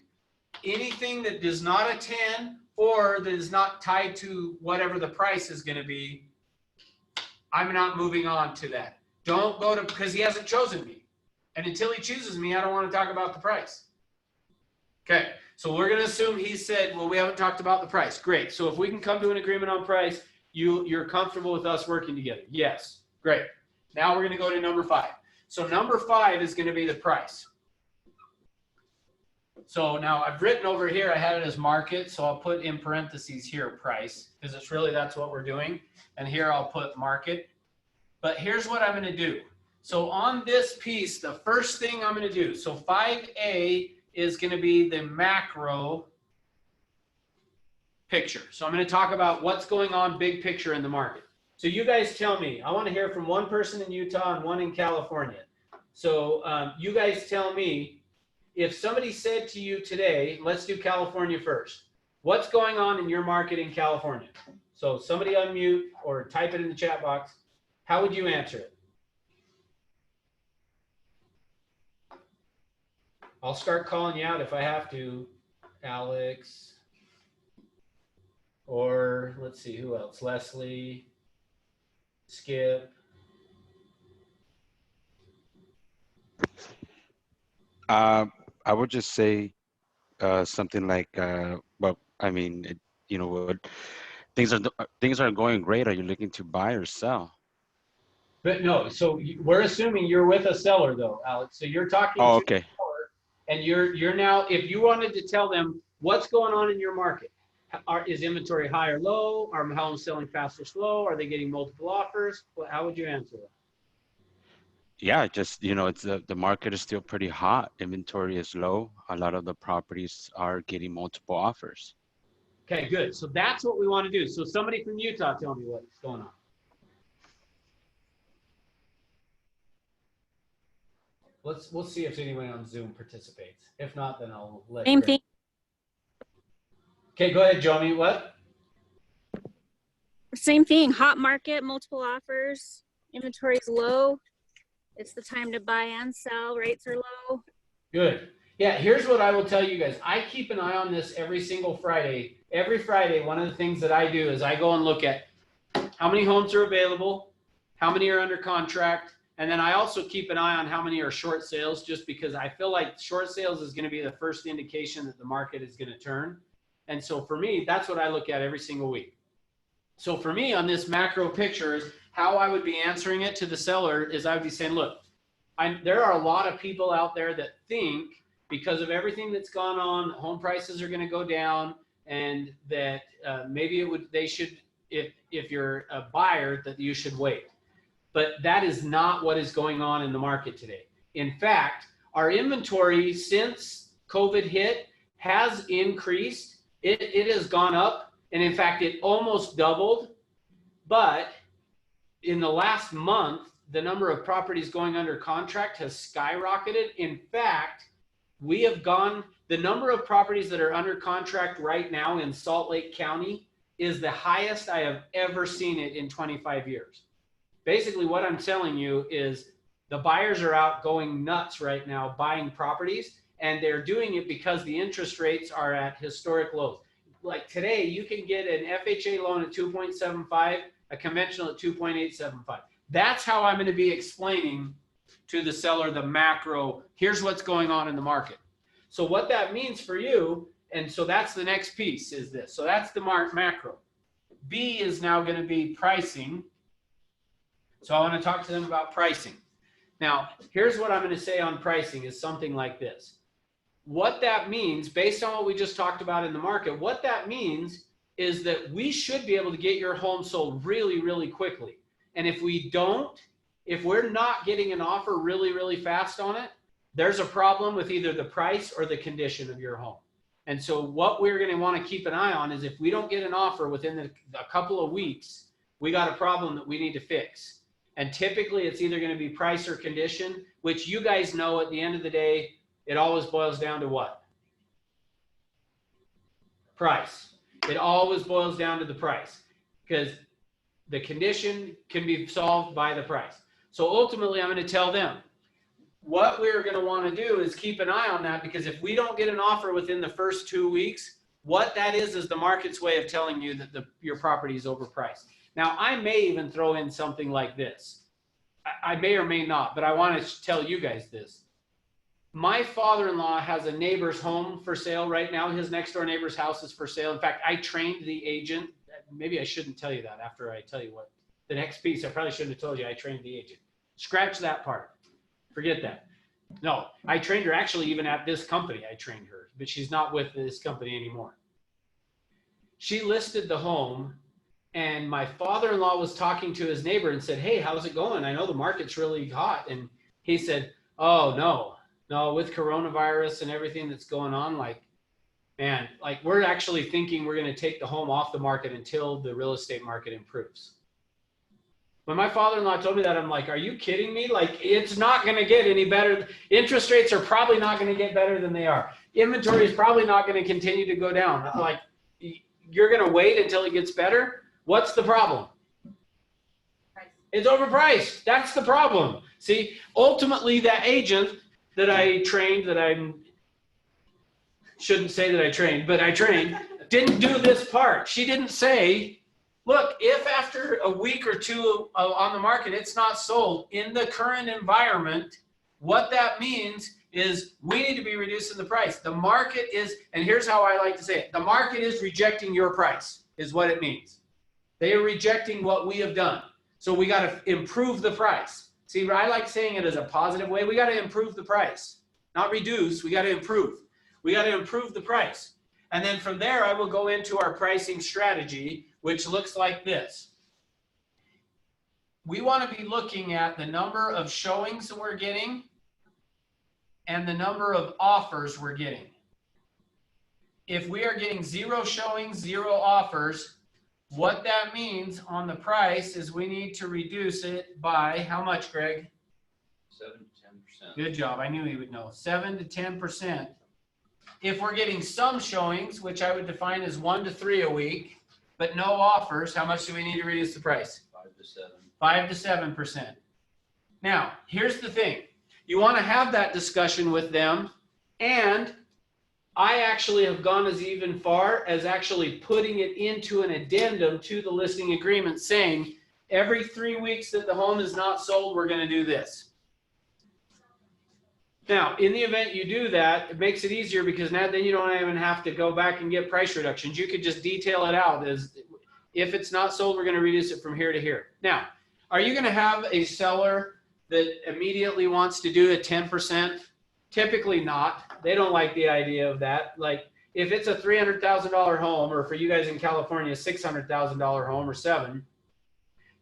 Speaker 1: Anything that does not attend or that is not tied to whatever the price is going to be, I'm not moving on to that. Don't go to, because he hasn't chosen me. And until he chooses me, I don't want to talk about the price. Okay, so we're going to assume he said, well, we haven't talked about the price. Great. So if we can come to an agreement on price, you're comfortable with us working together. Yes. Great. Now we're going to go to number 5. So number 5 is going to be the price. So now I've written over here, I had it as market, so I'll put in parentheses here price, because it's really, that's what we're doing. And here I'll put market. But here's what I'm going to do. So on this piece, the first thing I'm going to do, so 5A is going to be the macro picture. So I'm going to talk about what's going on big picture in the market. So you guys tell me, I want to hear from one person in Utah and one in California. So you guys tell me, if somebody said to you today, let's do California first. What's going on in your market in California? So somebody unmute or type it in the chat box. How would you answer it? I'll start calling you out if I have to. Alex. Or let's see, who else? Leslie. Skip.
Speaker 8: I would just say something like, well, I mean, you know, what things are going great. Are you looking to buy or sell?
Speaker 1: But no, so we're assuming you're with a seller though, Alex. So you're talking
Speaker 8: Oh,
Speaker 1: to
Speaker 8: okay.
Speaker 1: the seller, and you're now, if you wanted to tell them what's going on in your market, is inventory high or low? Are homes selling fast or slow? Are they getting multiple offers? How would you answer that?
Speaker 8: Yeah, just, you know, it's the market is still pretty hot. Inventory is low. A lot of the properties are getting multiple offers.
Speaker 1: Okay, good. So that's what we want to do. So somebody from Utah, tell me what's going on. We'll see if anyone on Zoom participates. If not, then I'll let
Speaker 9: Same
Speaker 1: Greg.
Speaker 9: thing.
Speaker 1: Okay, go ahead, Jomi. What?
Speaker 9: Same thing. Hot market, multiple offers, inventory's low. It's the time to buy and sell. Rates are low.
Speaker 1: Good. Yeah, here's what I will tell you guys. I keep an eye on this every single Friday. Every Friday, one of the things that I do is I go and look at how many homes are available, how many are under contract, and then I also keep an eye on how many are short sales, just because I feel like short sales is going to be the first indication that the market is going to turn. And so for me, that's what I look at every single week. So for me on this macro picture is how I would be answering it to the seller is I would be saying, look, there are a lot of people out there that think because of everything that's gone on, home prices are going to go down, and that maybe they should, if you're a buyer, that you should wait. But that is not what is going on in the market today. In fact, our inventory since COVID hit has increased. It has gone up, and in fact, it almost doubled. But in the last month, the number of properties going under contract has skyrocketed. In fact, we have gone, the number of properties that are under contract right now in Salt Lake County is the highest I have ever seen it in 25 years. Basically, what I'm telling you is the buyers are out going nuts right now buying properties, and they're doing it because the interest rates are at historic lows. Like today, you can get an FHA loan at 2.75, a conventional at 2.875. That's how I'm going to be explaining to the seller the macro. Here's what's going on in the market. So what that means for you, and so that's the next piece is this. So that's the macro. B is now going to be pricing. So I want to talk to them about pricing. Now, here's what I'm going to say on pricing is something like this. What that means, based on what we just talked about in the market, what that means is that we should be able to get your home sold really, really quickly. And if we don't, if we're not getting an offer really, really fast on it, there's a problem with either the price or the condition of your home. And so what we're going to want to keep an eye on is if we don't get an offer within a couple of weeks, we got a problem that we need to fix. And typically it's either going to be price or condition, which you guys know at the end of the day, it always boils down to what? Price. It always boils down to the price, because the condition can be solved by the price. So ultimately, I'm going to tell them what we're going to want to do is keep an eye on that, because if we don't get an offer within the first 2 weeks, what that is the market's way of telling you that your property is overpriced. Now, I may even throw in something like this. I may or may not, but I want to tell you guys this. My father-in-law has a neighbor's home for sale right now. His next door neighbor's house is for sale. In fact, I trained the agent. Maybe I shouldn't tell you that after I tell you what the next piece. I probably shouldn't have told you I trained the agent. Scratch that part. Forget that. No, I trained her actually even at this company. I trained her, but she's not with this company anymore. She listed the home, and my father-in-law was talking to his neighbor and said, "Hey, how's it going? I know the market's really hot." And he said, "Oh, no, with coronavirus and everything that's going on, like, man, like we're actually thinking we're going to take the home off the market until the real estate market improves." When my father-in-law told me that, I'm like, are you kidding me? Like, it's not going to get any better. Interest rates are probably not going to get better than they are. Inventory is probably not going to continue to go down. I'm like, you're going to wait until it gets better? What's the problem?
Speaker 7: Price.
Speaker 1: It's overpriced. That's the problem. See, ultimately that agent that I trained, shouldn't say that I trained, but I trained, didn't do this part. She didn't say, look, if after a week or two on the market, it's not sold in the current environment, what that means is we need to be reducing the price. The market is, and here's how I like to say it, the market is rejecting your price is what it means. They are rejecting what we have done. So we got to improve the price. See, I like saying it as a positive way. We got to improve the price, not reduce. We got to improve. We got to improve the price. And then from there, I will go into our pricing strategy, which looks like this. We want to be looking at the number of showings that we're getting and the number of offers we're getting. If we are getting 0 showings, 0 offers, what that means on the price is we need to reduce it by how much, Greg?
Speaker 5: 7 to 10%.
Speaker 1: Good job. I knew he would know. 7 to 10%. If we're getting some showings, which I would define as 1 to 3 a week, but no offers, how much do we need to reduce the price?
Speaker 5: 5 to 7.
Speaker 1: 5 to 7%. Now, here's the thing. You want to have that discussion with them, and I actually have gone as even far as actually putting it into an addendum to the listing agreement saying, every 3 weeks that the home is not sold, we're going to do this. Now, in the event you do that, it makes it easier because now then you don't even have to go back and get price reductions. You could just detail it out as if it's not sold, we're going to reduce it from here to here. Now, are you going to have a seller that immediately wants to do a 10%? Typically not. They don't like the idea of that. Like if it's a $300,000 home, or for you guys in California, $600,000 home or 7,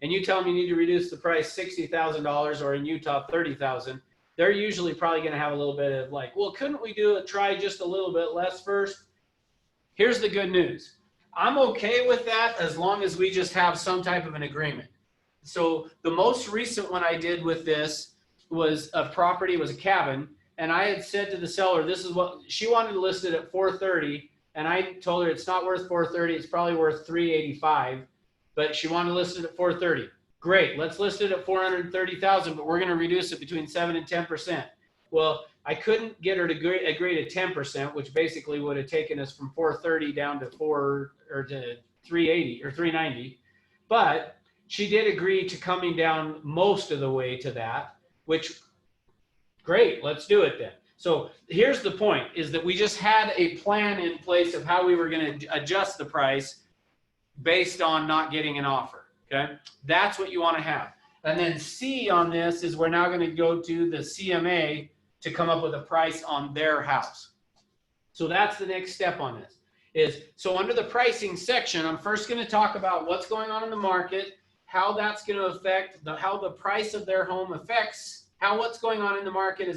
Speaker 1: and you tell them you need to reduce the price $60,000 or in Utah, $30,000, they're usually probably going to have a little bit of like, well, couldn't we try just a little bit less first? Here's the good news. I'm okay with that as long as we just have some type of an agreement. So the most recent one I did with this was a property, was a cabin. And I had said to the seller, this is what she wanted to list it at $430. And I told her it's not worth $430. It's probably worth $385, but she wanted to list it at $430. Great, let's list it at $430,000, but we're going to reduce it between 7 and 10%. Well, I couldn't get her to agree to 10%, which basically would have taken us from $430 down to $380 or $390. But she did agree to coming down most of the way to that, which great, let's do it then. So here's the point, is that we just had a plan in place of how we were going to adjust the price based on not getting an offer. Okay, that's what you want to have. And then C on this is we're now going to go to the CMA to come up with a price on their house. So that's the next step on this. So under the pricing section, I'm first going to talk about what's going on in the market, how that's going to affect how the price of their home affects, how what's going on in the market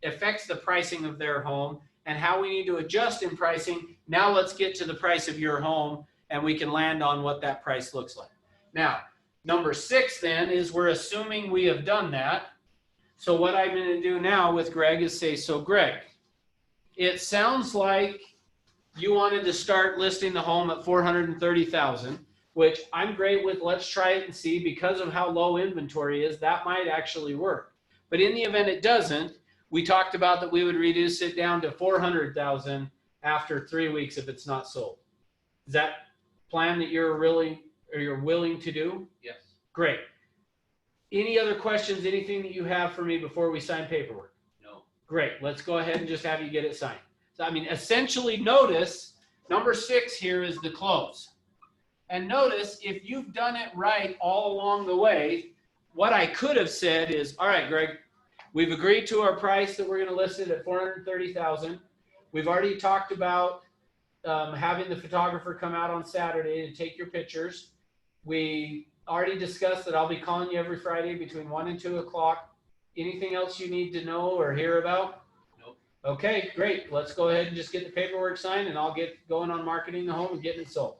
Speaker 1: affects the pricing of their home, and how we need to adjust in pricing. Now let's get to the price of your home, and we can land on what that price looks like. Now, number 6 then is we're assuming we have done that. So what I'm going to do now with Greg is say, so Greg, it sounds like you wanted to start listing the home at 430,000, which I'm great with. Let's try it and see. Because of how low inventory is, that might actually work. But in the event it doesn't, we talked about that we would reduce it down to 400,000 after 3 weeks if it's not sold. Is that plan that you're willing to do?
Speaker 5: Yes.
Speaker 1: Great. Any other questions, anything that you have for me before we sign paperwork?
Speaker 5: No.
Speaker 1: Great. Let's go ahead and just have you get it signed. So, I mean, essentially notice number 6 here is the close. And notice if you've done it right all along the way, what I could have said is, all right, Greg, we've agreed to our price that we're going to list it at 430,000. We've already talked about having the photographer come out on Saturday to take your pictures. We already discussed that I'll be calling you every Friday between 1 and 2 o'clock. Anything else you need to know or hear about?
Speaker 5: Nope.
Speaker 1: Okay, great. Let's go ahead and just get the paperwork signed, and I'll get going on marketing the home and getting it sold.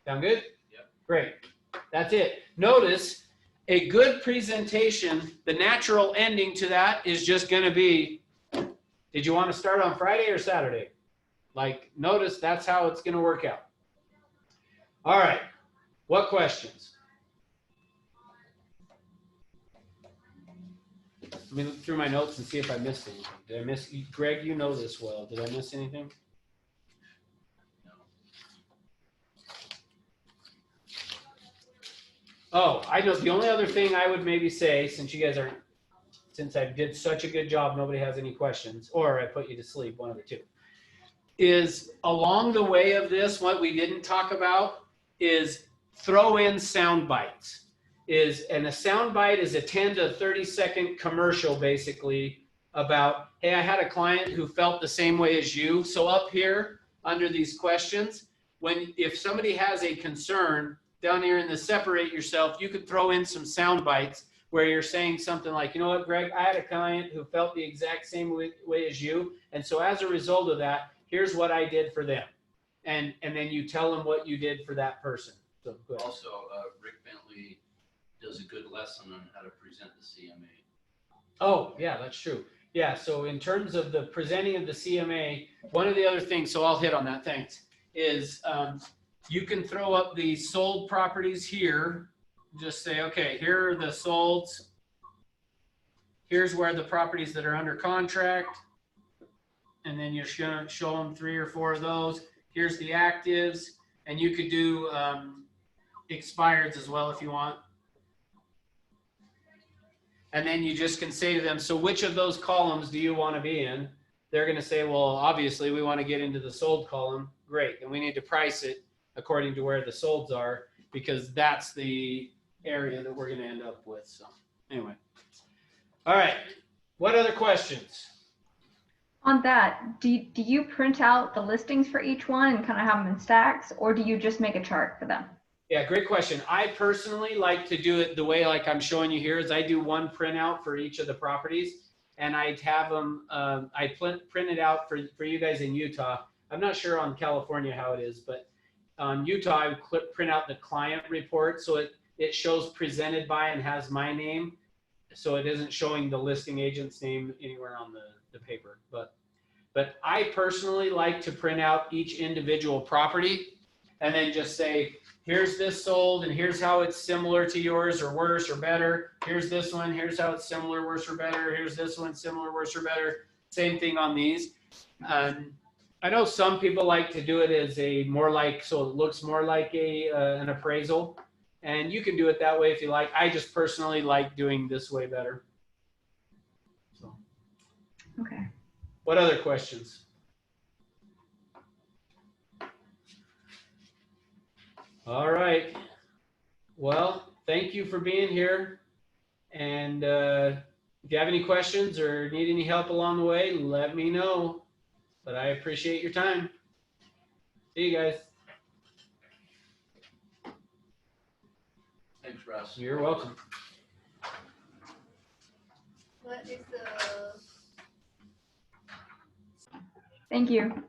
Speaker 1: Sound good?
Speaker 5: Yep.
Speaker 1: Great. That's it. Notice a good presentation, the natural ending to that is just going to be, did you want to start on Friday or Saturday? Like, notice that's how it's going to work out. All right. What questions? Let me look through my notes and see if I missed anything. Did I miss, Greg, you know this well. Did I miss anything?
Speaker 5: No.
Speaker 1: Oh, I know. The only other thing I would maybe say, since you guys aren't, since I did such a good job, nobody has any questions, or I put you to sleep, one of the two, is along the way of this, what we didn't talk about is throw in sound bites. And a sound bite is a 10 to 30-second commercial, basically, about, hey, I had a client who felt the same way as you. So up here, under these questions, if somebody has a concern, down here in the separate yourself, you could throw in some sound bites where you're saying something like, you know what, Greg, I had a client who felt the exact same way as you. And so as a result of that, here's what I did for them. And then you tell them what you did for that person. So go ahead.
Speaker 5: Also, Rick Bentley does a good lesson on how to present the CMA.
Speaker 1: Oh, yeah, that's true. Yeah, so in terms of the presenting of the CMA, one of the other things, so I'll hit on that, thanks, is you can throw up the sold properties here. Just say, okay, here are the solds. Here's where the properties that are under contract. And then you show them 3 or 4 of those. Here's the actives. And you could do expireds as well if you want. And then you just can say to them, so which of those columns do you want to be in? They're going to say, well, obviously we want to get into the sold column. Great. And we need to price it according to where the solds are, because that's the area that we're going to end up with. So anyway. All right. What other questions?
Speaker 3: On that, do you print out the listings for each one and kind of have them in stacks, or do you just make a chart for them?
Speaker 1: Yeah, great question. I personally like to do it the way like I'm showing you here is I do one printout for each of the properties, and I'd have them, I print it out for you guys in Utah. I'm not sure on California how it is, but on Utah, I would print out the client report. So it shows presented by and has my name. So it isn't showing the listing agent's name anywhere on the paper. But I personally like to print out each individual property and then just say, here's this sold, and here's how it's similar to yours or worse or better. Here's this one, here's how it's similar, worse or better. Here's this one, similar, worse or better. Same thing on these. I know some people like to do it as so it looks more like an appraisal. And you can do it that way if you like. I just personally like doing this way better. So.
Speaker 3: Okay.
Speaker 1: What other questions? All right. Well, thank you for being here. And if you have any questions or need any help along the way, let me know. But I appreciate your time. See you guys.
Speaker 5: Thanks, Russ.
Speaker 1: You're welcome.
Speaker 4: What is the
Speaker 3: Thank you.